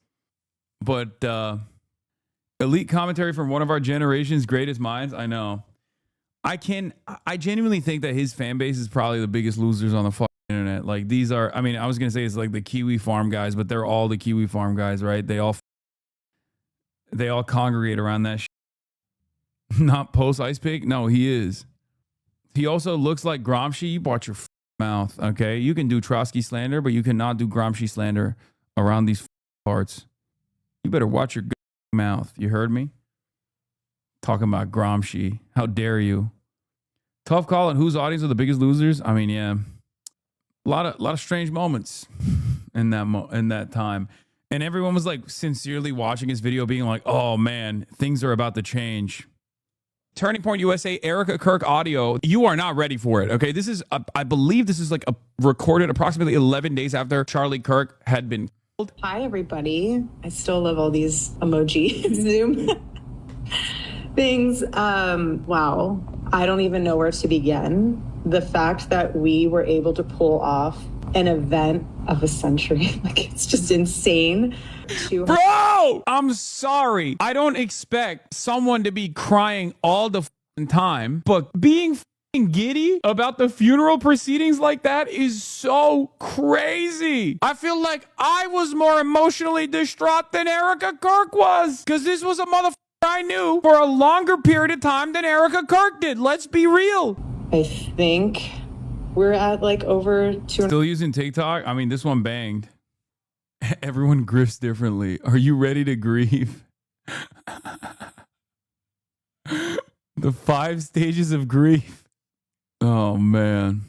But elite commentary from one of our generation's greatest minds. I know. I genuinely think that his fan base is probably the biggest losers on the fucking internet. Like these are. I mean, I was gonna say it's like the Kiwi Farm guys, but they're all the Kiwi Farm guys, right? They all congregate around that shit. Not post ice pick. No, he is. He also looks like Gramsci. You bought your mouth, okay? You can do Trotsky slander, but you cannot do Gramsci slander around these parts. You better watch your mouth. You heard me? Talking about Gramsci. How dare you? Tough call on whose audience are the biggest losers. I mean, yeah. A lot of strange moments in that time. And everyone was like sincerely watching his video being like, oh man, things are about to change. Turning Point USA, Erica Kirk audio. You are not ready for it. Okay. This is, I believe this is like recorded approximately 11 days after Charlie Kirk had been killed. Hi, everybody. I still love all these emoji Zoom things. Wow. I don't even know where to begin. The fact that we were able to pull off an event of a century, like, it's just insane. Bro, I'm sorry. I don't expect someone to be crying all the time, but being giddy about the funeral proceedings like that is so crazy. I feel like I was more emotionally distraught than Erica Kirk was, because this was a motherfucker I knew for a longer period of time than Erica Kirk did. Let's be real. I think we're at like over 200. Still using TikTok? I mean, this one banged. Everyone grieves differently. Are you ready to grieve? The 5 stages of grief. Oh, man.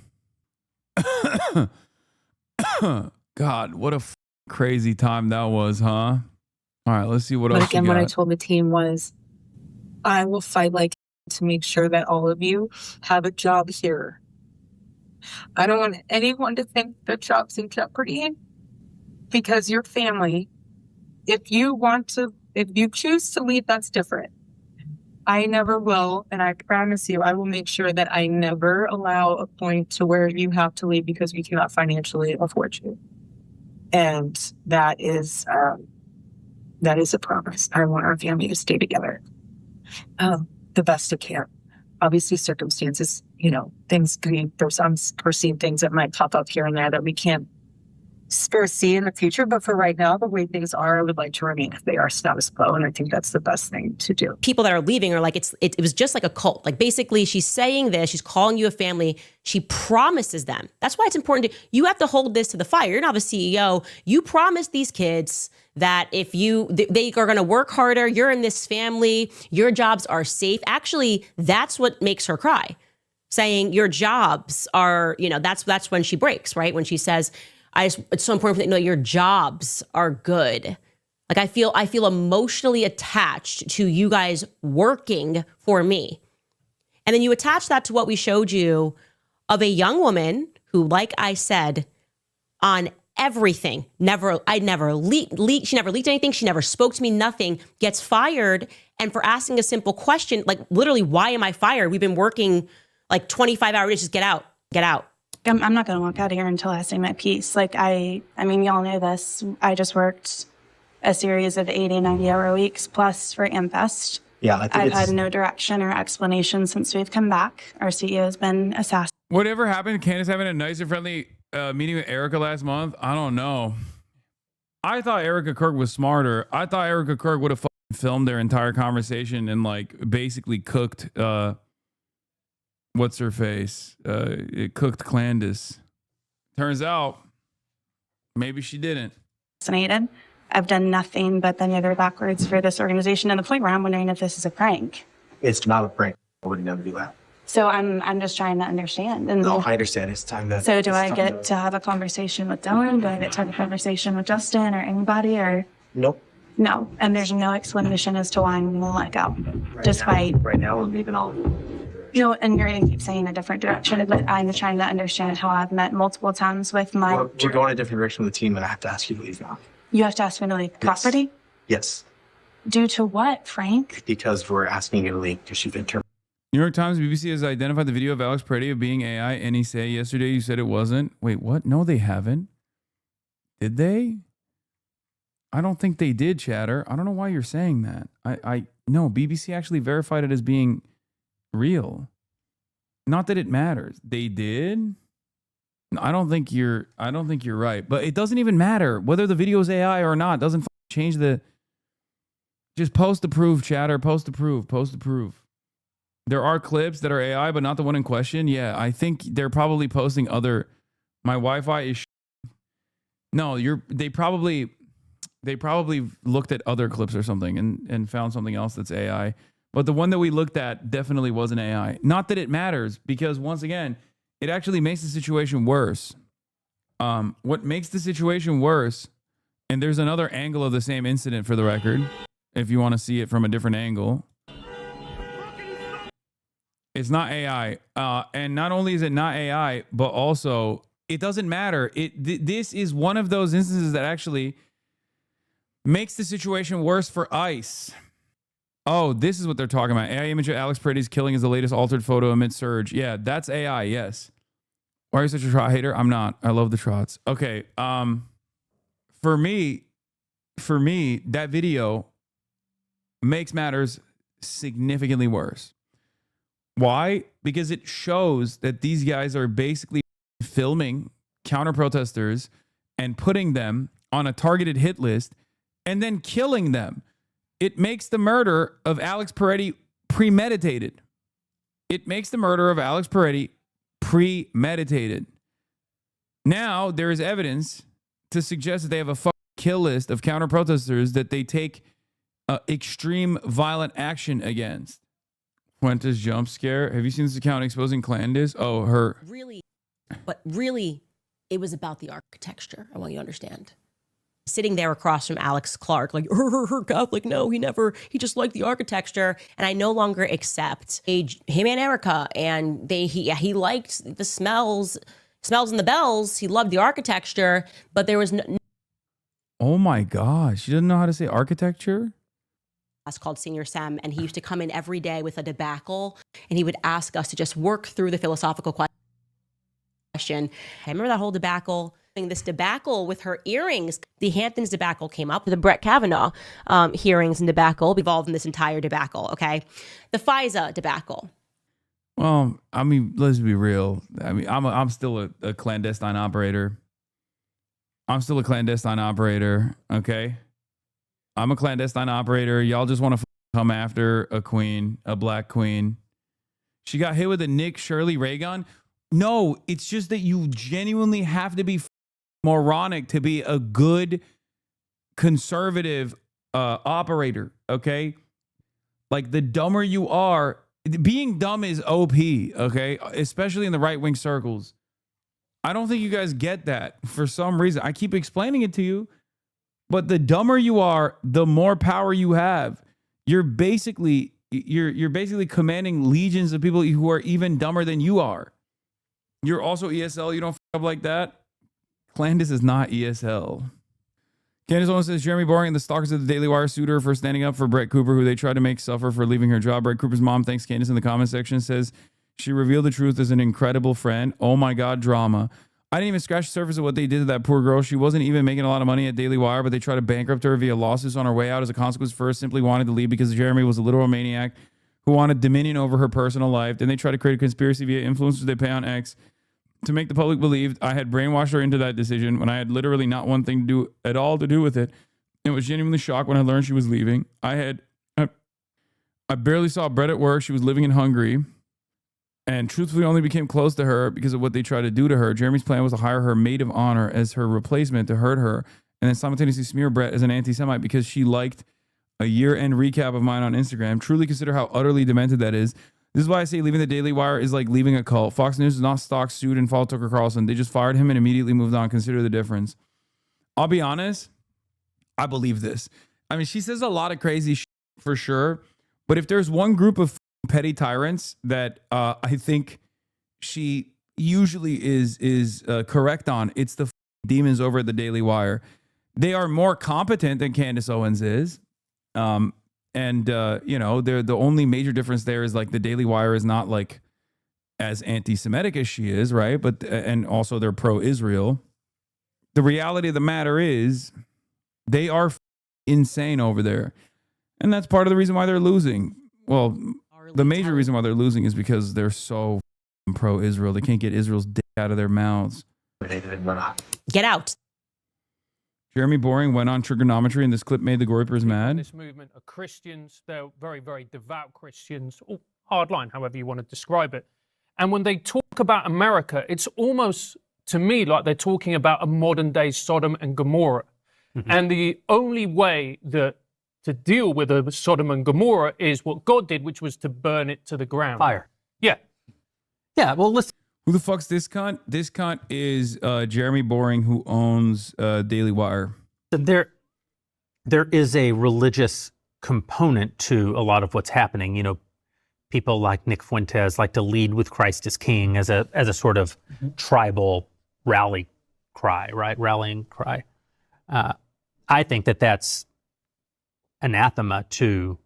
God, what a crazy time that was, huh? All right, let's see what else. But again, you what I got. told the team was, I will fight like to make sure that all of you have a job here. I don't want anyone to think the job's in jeopardy, because your family, if you choose to leave, that's different. I never will, and I promise you, I will make sure that I never allow a point to where you have to leave because we cannot financially afford you. And that is a promise. I want our family to stay together the best it can. Obviously, circumstances, things there's unforeseen things that might pop up here and there that we can't foresee in the future. But for right now, the way things are, I would like to remain if they are status quo. And I think that's the best thing to do. People that are leaving are like, it was just like a cult. Like, basically, she's saying this, she's calling you a family. She promises them. That's why it's important you have to hold this to the fire. You're not the CEO. You promised these kids that if they are going to work harder, you're in this family, your jobs are safe. Actually, that's what makes her cry. Saying your jobs are, that's when she breaks, right? When she says, it's so important to know your jobs are good. Like, I feel emotionally attached to you guys working for me. And then you attach that to what we showed you of a young woman who, like I said, on everything, she never leaked anything. She never spoke to me, nothing, gets fired. And for asking a simple question, like, literally, why am I fired? We've been working like 25 hours, just get out. I'm not going to walk out of here until I say my piece. Like, I mean, y'all know this. I just worked a series of 80, 90-hour weeks plus for AmFest. Yeah, I think I've had no direction or explanation since we've come back. Our CEO has been assassinated. Whatever happened, Candace having a nice and friendly meeting with Erica last month, I don't know. I thought Erica Kirk was smarter. I thought Erica Kirk would have filmed their entire conversation and like basically cooked what's her face? It cooked Clandis. Turns out, maybe she didn't. Fascinated. I've done nothing but bend over backwards for this organization, to the point where I'm wondering if this is a prank. It's not a prank. I would never do that. So I'm just trying to understand. And no, I understand. It's time to. So do I get to have a conversation with Dylan? Do I get to have a conversation with Justin or anybody? Or nope. No, and there's no explanation as to why I'm gonna let go, despite. Right now, we're leaving all. And you're going to keep saying a different direction, but I'm trying to understand how I've met multiple times with my... We're going a different direction with the team, and I have to ask you to leave now. You have to ask me to leave the property? Yes. Due to what, Frank? Because we're asking you to leave because you've been terminated. New York Times, BBC has identified the video of Alex Preddy of being AI, and he said yesterday you said it wasn't. Wait, what? No, they haven't. Did they? I don't think they did, Chatter. I don't know why you're saying that. No, BBC actually verified it as being real. Not that it matters. They did. I don't think you're right. But it doesn't even matter whether the video is AI or not. It doesn't change the. Just post approve, Chatter. Post approve. There are clips that are AI, but not the one in question. Yeah, I think they're probably posting other. My Wi-Fi is. No, they probably looked at other clips or something and found something else that's AI. But the one that we looked at definitely wasn't AI. Not that it matters, because once again, it actually makes the situation worse. What makes the situation worse, and there's another angle of the same incident for the record, if you want to see it from a different angle. It's not AI. And not only is it not AI, but also it doesn't matter. This is one of those instances that actually makes the situation worse for ICE. Oh, this is what they're talking about. AI image of Alex Paredes killing is the latest altered photo amid surge. Yeah, that's AI, yes. Why are you such a trot hater? I'm not. I love the trots. Okay. For me, that video makes matters significantly worse. Why? Because it shows that these guys are basically filming counter protesters and putting them on a targeted hit list and then killing them. It makes the murder of Alex Paredes premeditated. It makes the murder of Alex Paredes premeditated. Now there is evidence to suggest that they have a fucking kill list of counter protesters that they take extreme violent action against. Fuentes jump scare. Have you seen this account exposing Clandis? Oh, her. Really, but really, it was about the architecture. I want you to understand. Sitting there across from Alex Clark, like, Catholic, no, he just liked the architecture. And I no longer accept him and Erica. And he liked the smells and the bells. He loved the architecture, but there was no. Oh my gosh. She doesn't know how to say architecture? That's called Senior Sam. And he used to come in every day with a debacle. And he would ask us to just work through the philosophical question. I remember that whole debacle. This debacle with her earrings. The Hamptons debacle came up. The Brett Kavanaugh hearings and debacle involved in this entire debacle, okay? The FISA debacle. Well, I mean, let's be real. I mean, I'm still a clandestine operator. I'm still a clandestine operator, okay? I'm a clandestine operator. Y'all just want to come after a queen, a black queen. She got hit with a Nick Shirley ray gun. No, it's just that you genuinely have to be moronic to be a good conservative operator, okay? Like, the dumber you are, being dumb is OP, okay? Especially in the right-wing circles. I don't think you guys get that for some reason. I keep explaining it to you, but the dumber you are, the more power you have. You're basically commanding legions of people who are even dumber than you are. You're also ESL. You don't f up like that. Clandis is not ESL. Candace Owens says Jeremy Boring and the stalkers of the Daily Wire sued her for standing up for Brett Cooper, who they tried to make suffer for leaving her job. Brett Cooper's mom thanks Candace in the comment section, says she revealed the truth as an incredible friend. Oh my God, drama. I didn't even scratch the surface of what they did to that poor girl. She wasn't even making a lot of money at Daily Wire, but they tried to bankrupt her via lawsuits on her way out as a consequence. First, simply wanted to leave because Jeremy was a literal maniac who wanted dominion over her personal life. Then they tried to create a conspiracy via influencers they pay on X to make the public believe I had brainwashed her into that decision when I had literally not one thing to do at all to do with it. And was genuinely shocked when I learned she was leaving. I barely saw Brett at work. She was living in Hungary. And truthfully only became close to her because of what they tried to do to her. Jeremy's plan was to hire her maid of honor as her replacement to hurt her and then simultaneously smear Brett as an anti-Semite because she liked a year-end recap of mine on Instagram. Truly consider how utterly demented that is. This is why I say leaving the Daily Wire is like leaving a cult. Fox News does not stalk, sued, and follow Tucker Carlson. They just fired him and immediately moved on. Consider the difference. I'll be honest. I believe this. I mean, she says a lot of crazy shit for sure. But if there's one group of petty tyrants that I think she usually is correct on, it's the demons over at the Daily Wire. They are more competent than Candace Owens is. You know, they're the only major difference there is like the Daily Wire is not like as anti-Semitic as she is, right? But and also they're pro-Israel. The reality of the matter is they are insane over there. And that's part of the reason why they're losing. Well, the major reason why they're losing is because they're so pro-Israel. They can't get Israel's dick out of their mouths. Get out. Jeremy Boring went on trigonometry, and this clip made the Goipers mad. This movement are Christians. They're very, very devout Christians. Or hardline, however you want to describe it. And when they talk about America, it's almost, to me, like they're talking about a modern-day Sodom and Gomorrah. Mm-hmm. And the only way that to deal with a Sodom and Gomorrah is what God did, which was to burn it to the ground. Fire. Yeah. Yeah, well, listen. Who the fuck's this cunt? This cunt is Jeremy Boring, who owns Daily Wire. There is a religious component to a lot of what's happening. You know, people like Nick Fuentes like to lead with Christ is King as a sort of tribal rally cry, right? Rallying cry. I think that that's anathema to,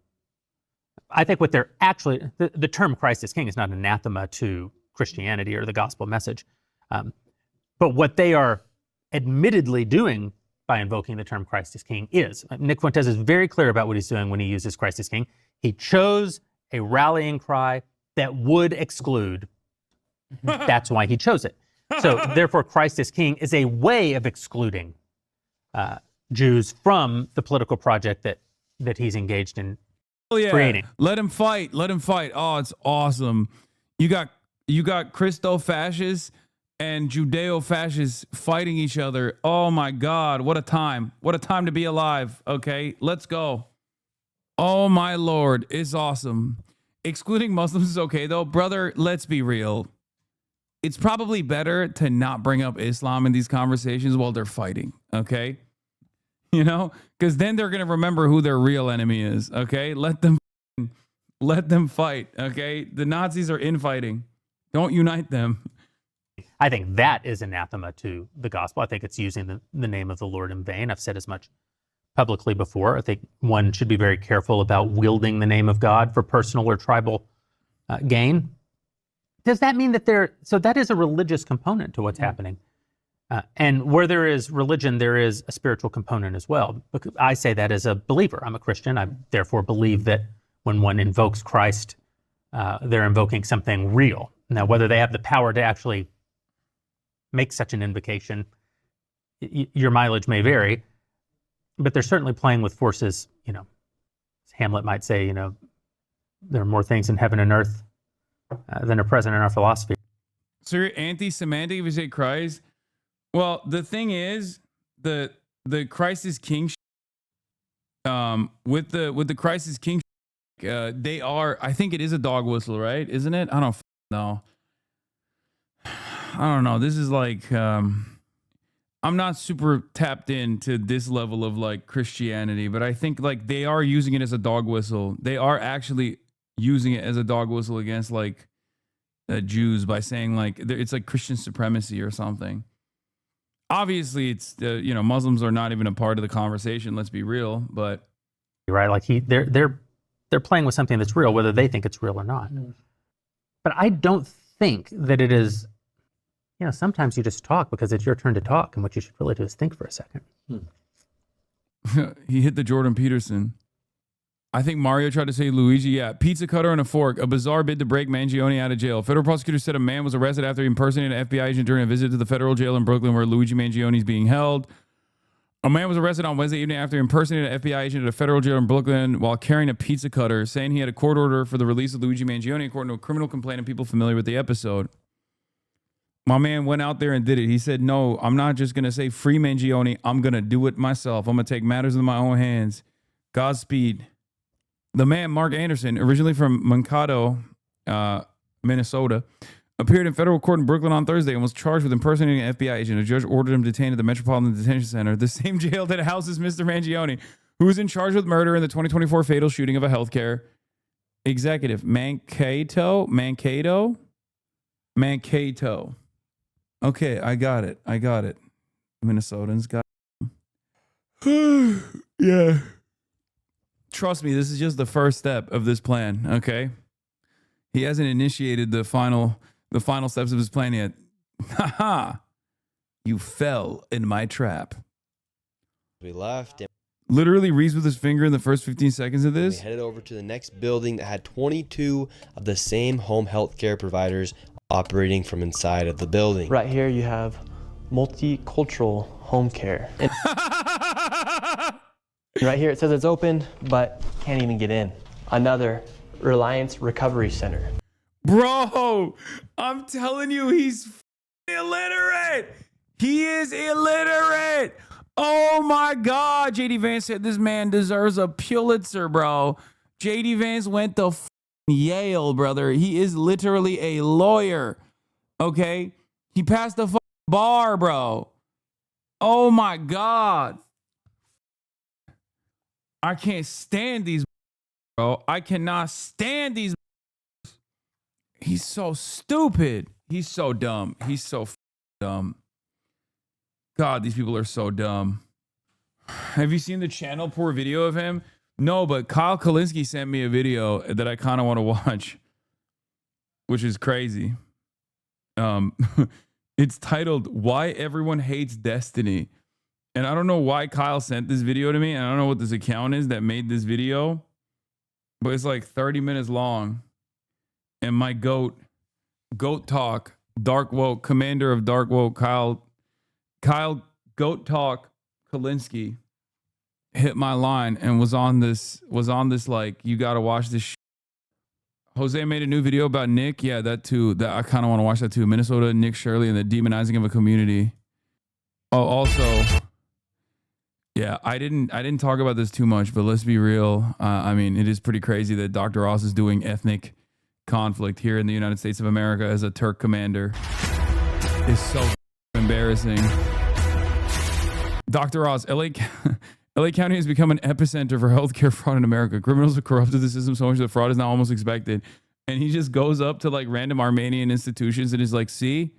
I think what they're actually, the term Christ is King is not anathema to Christianity or the gospel message. But what they are admittedly doing by invoking the term Christ is King is, Nick Fuentes is very clear about what he's doing when he uses Christ is King. He chose a rallying cry that would exclude. That's why he chose it. So therefore, Christ is King is a way of excluding Jews from the political project that he's engaged in creating. Let him fight. Let him fight. Oh, it's awesome. You got Christo-fascists and Judeo-fascists fighting each other. Oh my God, what a time. What a time to be alive. Okay, let's go. Oh my Lord, it's awesome. Excluding Muslims is okay though. Brother, let's be real. It's probably better to not bring up Islam in these conversations while they're fighting, okay? You know, because then they're going to remember who their real enemy is, okay? Let them fight, okay? The Nazis are infighting. Don't unite them. I think that is anathema to the gospel. I think it's using the name of the Lord in vain. I've said as much publicly before. I think one should be very careful about wielding the name of God for personal or tribal gain. Does that mean that so that is a religious component to what's happening. And where there is religion, there is a spiritual component as well. I say that as a believer. I'm a Christian. I therefore believe that when one invokes Christ, they're invoking something real. Now, whether they have the power to actually make such an invocation, your mileage may vary, but they're certainly playing with forces, you know, as Hamlet might say, you know, there are more things in heaven and earth than are present in our philosophy. So you're anti-Semitic if you say Christ? Well, the thing is, the Christ is King, with the Christ is King, they are, I think it is a dog whistle, right? Isn't it? I don't know. I don't know. This is like, I'm not super tapped into this level of like Christianity, but I think like they are using it as a dog whistle. They are actually using it as a dog whistle against like Jews by saying like it's like Christian supremacy or something. Obviously, it's you know, Muslims are not even a part of the conversation. Let's be real, but right, like they're playing with something that's real, whether they think it's real or not. But I don't think that it is. You know, sometimes you just talk because it's your turn to talk, and what you should really do is think for a second. He hit the Jordan Peterson. I think Mario tried to say Luigi. Yeah, pizza cutter and a fork. A bizarre bid to break Mangione out of jail. Federal prosecutors said a man was arrested after he impersonated an FBI agent during a visit to the federal jail in Brooklyn where Luigi Mangione is being held. A man was arrested on Wednesday evening after impersonating an FBI agent at a federal jail in Brooklyn while carrying a pizza cutter, saying he had a court order for the release of Luigi Mangione, according to a criminal complaint and people familiar with the episode. My man went out there and did it. He said, no, I'm not just going to say free Mangione. I'm going to do it myself. I'm going to take matters in my own hands. Godspeed. The man, Mark Anderson, originally from Mankato, Minnesota, appeared in federal court in Brooklyn on Thursday and was charged with impersonating an FBI agent. A judge ordered him detained at the Metropolitan Detention Center, the same jail that houses Mr. Mangione, who was in charge with murder in the 2024 fatal shooting of a healthcare executive. Mankato. Okay, I got it. Minnesotans got it. Yeah. Trust me, this is just the first step of this plan, okay? He hasn't initiated the final steps of his plan yet. Haha. You fell in my trap. We left. Literally reads with his finger in the first 15 seconds of this. We headed over to the next building that had 22 of the same home health care providers operating from inside of the building. Right here you have multicultural home care. And right here it says it's open, but can't even get in. Another Reliance Recovery Center. Bro, I'm telling you, he's illiterate. He is illiterate. Oh my God. JD Vance said this man deserves a Pulitzer, bro. JD Vance went to Yale, brother. He is literally a lawyer. Okay? He passed the bar, bro. Oh my God. I can't stand these, bro. I cannot stand these. He's so stupid. He's so dumb. He's so dumb. God, these people are so dumb. Have you seen the channel poor video of him? No, but Kyle Kalinske sent me a video that I kind of want to watch, which is crazy. It's titled "Why Everyone Hates Destiny," and I don't know why Kyle sent this video to me, and I don't know what this account is that made this video, but it's like 30 minutes long. And my goat talk, Dark Woke, commander of Dark Woke, Kyle Goat Talk Kalinske hit my line and was on this like, you gotta watch this. Jose made a new video about Nick. Yeah, that too. That I kind of want to watch that too. Minnesota, Nick Shirley, and the demonizing of a community. Oh, also, yeah, I didn't talk about this too much, but let's be real. I mean, it is pretty crazy that Dr. Oz is doing ethnic conflict here in the United States of America as a Turk commander. It's so embarrassing. Dr. Oz, LA County has become an epicenter for healthcare fraud in America. Criminals have corrupted the system so much that fraud is now almost expected. And he just goes up to like random Armenian institutions and is like, see,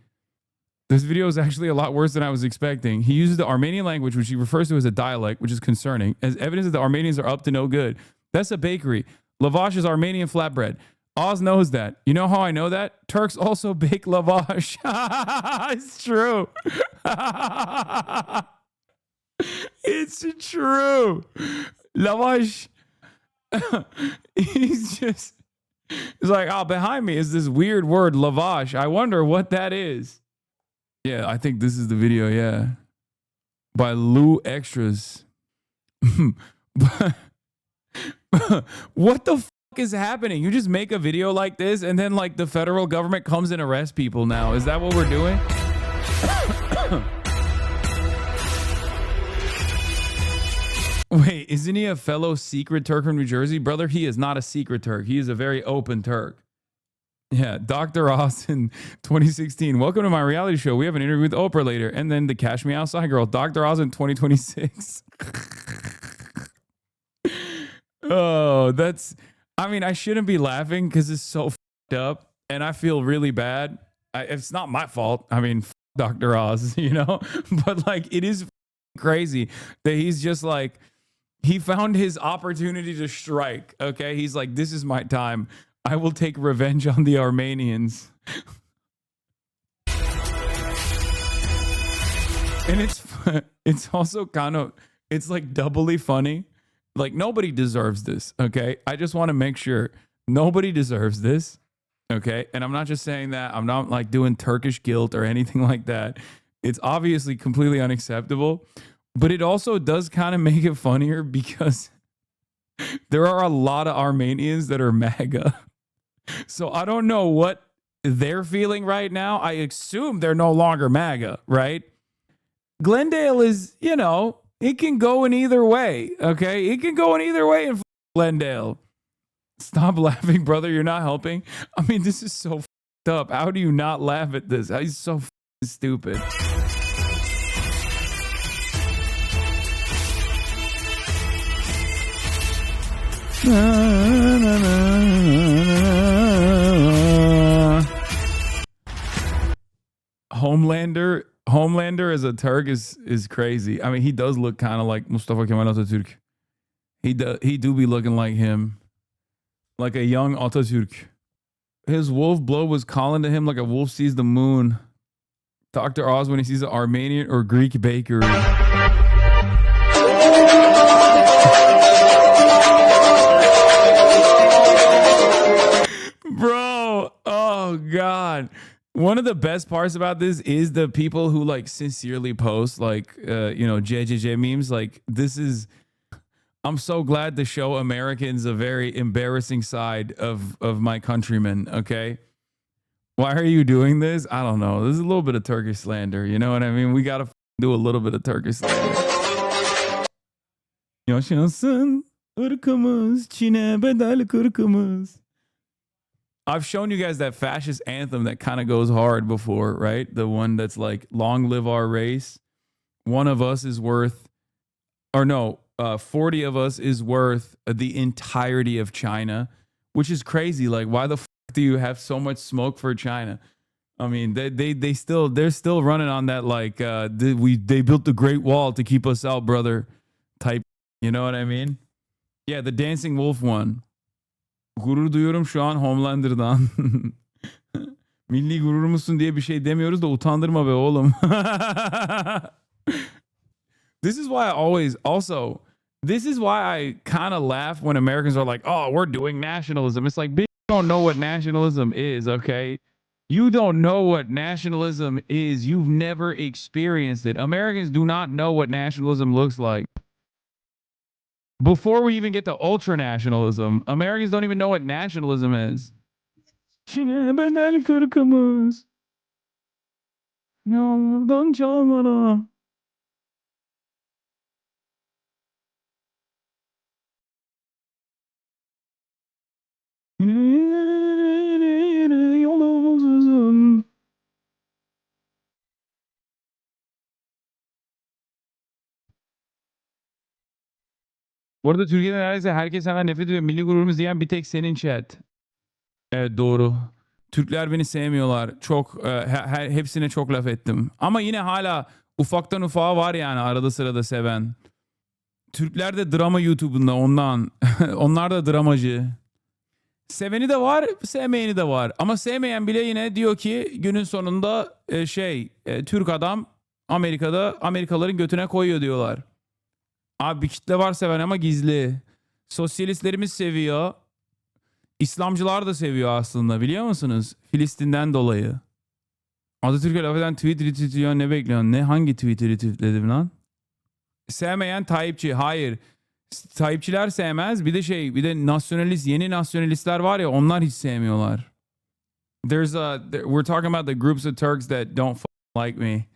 this video is actually a lot worse than I was expecting. He uses the Armenian language, which he refers to as a dialect, which is concerning, as evidence that the Armenians are up to no good. That's a bakery. Lavash is Armenian flatbread. Oz knows that. You know how I know that? Turks also bake lavash. It's true. It's true. Lavash. He's like, oh, behind me is this weird word, lavash. I wonder what that is. Yeah, I think this is the video, yeah. By Lou Extras. What the fuck is happening? You just make a video like this and then like the federal government comes and arrests people now. Is that what we're doing? Wait, isn't he a fellow secret Turk from New Jersey? Brother, he is not a secret Turk. He is a very open Turk. Yeah, Dr. Oz in 2016. Welcome to my reality show. We have an interview with Oprah later. And then the Cash Me Outside girl, Dr. Oz in 2026. Oh, I mean, I shouldn't be laughing because it's so f***ed up. And I feel really bad. It's not my fault. I mean, Dr. Oz, you know? But like, it is crazy that he's just like, he found his opportunity to strike. Okay. He's like, this is my time. I will take revenge on the Armenians. And it's also kind of, it's like doubly funny. Like nobody deserves this. Okay. I just want to make sure nobody deserves this. Okay. And I'm not just saying that. I'm not like doing Turkish guilt or anything like that. It's obviously completely unacceptable, but it also does kind of make it funnier because there are a lot of Armenians that are MAGA. So I don't know what they're feeling right now. I assume they're no longer MAGA, right? Glendale is, you know, it can go in either way, okay? It can go in either way in Glendale. Stop laughing, brother. You're not helping. I mean, this is so f***ed up. How do you not laugh at this? He's so f***ing stupid. Homelander as a Turk is crazy. I mean, he does look kind of like Mustafa Kemal Atatürk. He do be looking like him, like a young Atatürk. His wolf blow was calling to him like a wolf sees the moon. Dr. Oz when he sees an Armenian or Greek bakery. Bro, oh God. One of the best parts about this is the people who like sincerely post like, you know, JJJ memes. Like this is, I'm so glad to show Americans a very embarrassing side of my countrymen. Okay. Why are you doing this? I don't know. This is a little bit of Turkish slander. You know what I mean? We got to do a little bit of Turkish slander. Yaşasın ırkımız, Çin'e bedel kırkımız. I've shown you guys that fascist anthem that kind of goes hard before, right? The one that's like, long live our race. One of us is worth, or no, 40 of us is worth the entirety of China, which is crazy. Like, why the f do you have so much smoke for China? I mean, they're still running on that like they built the Great Wall to keep us out, brother. Type, you know what I mean? Yeah, the Dancing Wolf one. Gurur duyuyorum şu an Homelander'dan. Milli gururumuzsun diye bir şey demiyoruz da utandırma be oğlum. This is why I always also. This is why I kind of laugh when Americans are like, "Oh, we're doing nationalism." It's like, bitch, you don't know what nationalism is, okay? You don't know what nationalism is. You've never experienced it. Americans do not know what nationalism looks like. Before we even get to ultra nationalism, Americans don't even know what nationalism is. Bu arada Türkiye'de neredeyse herkes hemen nefret ediyor. Milli gururumuz diyen bir tek senin chat. Evet doğru. Türkler beni sevmiyorlar. Çok hepsine çok laf ettim. Ama yine hala ufaktan ufağa var yani arada sırada seven. Türkler de drama YouTube'unda ondan. Onlar da dramacı. Seveni de var, sevmeyeni de var. Ama sevmeyen bile yine diyor ki günün sonunda Türk adam Amerika'da Amerikalıların götüne koyuyor diyorlar. Abi bir kitle var seven ama gizli. Sosyalistlerimiz seviyor. İslamcılar da seviyor aslında biliyor musunuz? Filistin'den dolayı. Atatürk'e laf eden tweet retweetiyor ne bekliyorsun? Ne hangi tweet'i retweetledim lan? Sevmeyen Tayyipçi. Hayır. Tayyipçiler sevmez. Bir de bir de nasyonalist, yeni nasyonalistler var ya onlar hiç sevmiyorlar. We're talking about the groups of Turks that don't like me.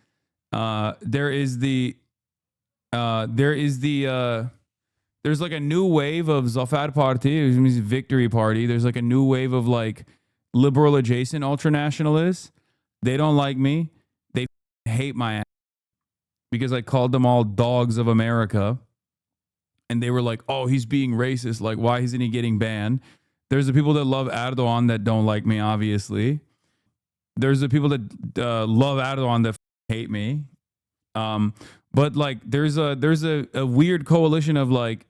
There's like a new wave of Zafer Party, which means Victory Party. There's like a new wave of like liberal adjacent ultranationalists. They don't like me. They hate my ass because I called them all dogs of America. And they were like, oh, he's being racist. Like, why isn't he getting banned? There's the people that love Erdogan that don't like me, obviously. There's the people that love Erdogan that hate me. But like, there's a weird coalition of like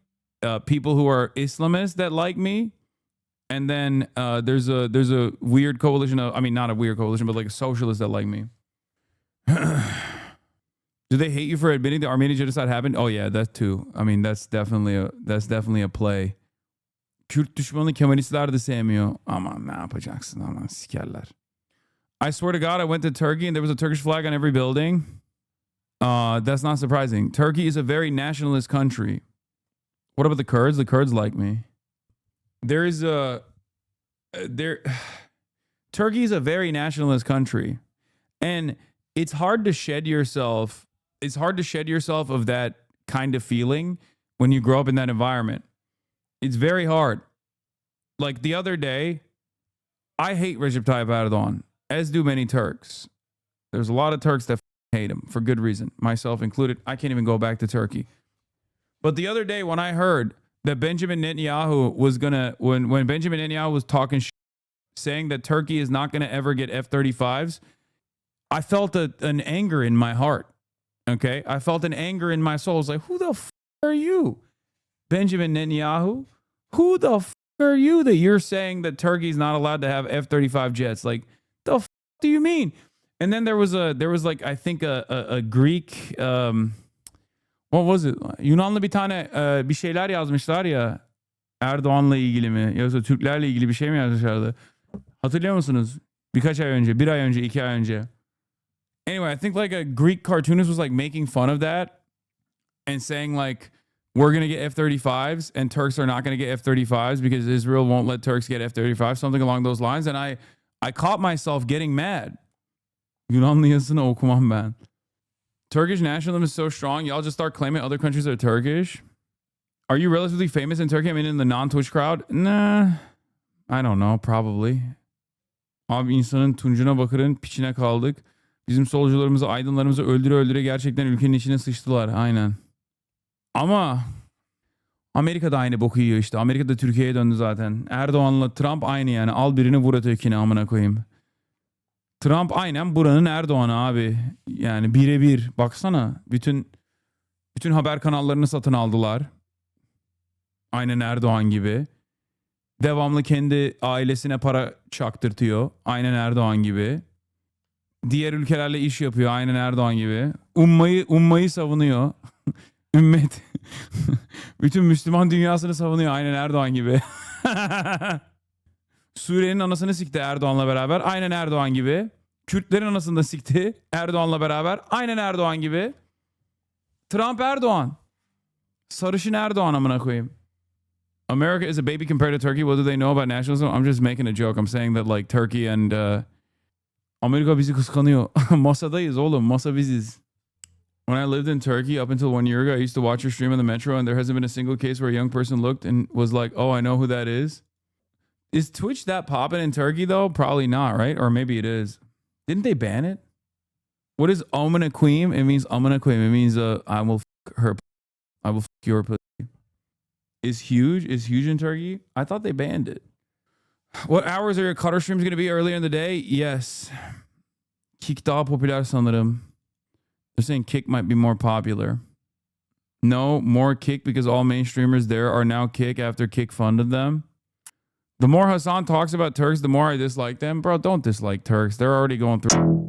people who are Islamists that like me. And then there's a weird coalition of, I mean, not a weird coalition, but like socialists that like me. Do they hate you for admitting the Armenian genocide happened? Oh yeah, that too. I mean, that's definitely a play. Kürt düşmanı Kemalistler de sevmiyor. Aman ne yapacaksın aman sikerler. I swear to God, I went to Turkey and there was a Turkish flag on every building. That's not surprising. Turkey is a very nationalist country. What about the Kurds? The Kurds like me. Turkey is a very nationalist country. And it's hard to shed yourself of that kind of feeling when you grow up in that environment. It's very hard. Like the other day, I hate Recep Tayyip Erdogan, as do many Turks. There's a lot of Turks that hate him for good reason, myself included. I can't even go back to Turkey. But the other day when I heard that Benjamin Netanyahu was when Benjamin Netanyahu was talking saying that Turkey is not going to ever get F-35s, I felt an anger in my heart. Okay? I felt an anger in my soul. I was like, who the f*** are you? Benjamin Netanyahu? Who the f*** are you that you're saying that Turkey's not allowed to have F-35 jets? Like, the f*** do you mean? And then there was like, I think a Greek, what was it? Yunanlı bir tane bir şeyler yazmışlar ya. Erdoğan'la ilgili mi? Yoksa Türklerle ilgili bir şey mi yazmışlardı? Hatırlıyor musunuz? Birkaç ay önce, 1 ay önce, 2 ay önce. Anyway, I think like a Greek cartoonist was like making fun of that and saying like, we're going to get F-35s and Turks are not going to get F-35s because Israel won't let Turks get F-35s, something along those lines. And I caught myself getting mad. Yunanlı yazısını okumam ben. Turkish nationalism is so strong, y'all just start claiming other countries are Turkish. Are you relatively famous in Turkey? I mean, in the non-Twitch crowd? Nah, I don't know, probably. Abi insanın tuncuna bakırın piçine kaldık. Bizim solcularımızı, aydınlarımızı öldüre öldüre gerçekten ülkenin içine sıçtılar. Aynen. Ama Amerika da aynı boku yiyor işte. Amerika da Türkiye'ye döndü zaten. Erdoğan'la Trump aynı yani. Al birini vur ötekini amına koyayım. Trump aynen buranın Erdoğan'ı abi. Yani birebir. Baksana. Bütün haber kanallarını satın aldılar. Aynen Erdoğan gibi. Devamlı kendi ailesine para çaktırtıyor. Aynen Erdoğan gibi. Diğer ülkelerle iş yapıyor. Aynen Erdoğan gibi. Ummayı savunuyor. Ümmet. Bütün Müslüman dünyasını savunuyor. Aynen Erdoğan gibi. Suriye'nin anasını sikti Erdoğan'la beraber. Aynen Erdoğan gibi. Kürtlerin anasını da sikti Erdoğan'la beraber. Aynen Erdoğan gibi. Trump Erdoğan. Sarışın Erdoğan amına koyayım. America is a baby compared to Turkey. What do they know about nationalism? I'm just making a joke. I'm saying that like Turkey and Amerika bizi kıskanıyor. Masadayız oğlum. Masa biziz. When I lived in Turkey up until 1 year ago, I used to watch your stream on the metro, and there hasn't been a single case where a young person looked and was like, "Oh, I know who that is." Is Twitch that popping in Turkey though? Probably not, right? Or maybe it is. Didn't they ban it? What is Amına koyayım? It means Amına koyayım. It means I will fuck her. I will fuck your pussy. Is huge in Turkey? I thought they banned it. What hours are your cutter streams going to be earlier in the day? Yes. Kick daha popüler sanırım. They're saying Kick might be more popular. No, more Kick because all main streamers there are now Kick after Kick funded them. The more Hassan talks about Turks, the more I dislike them. Bro, don't dislike Turks. They're already going through...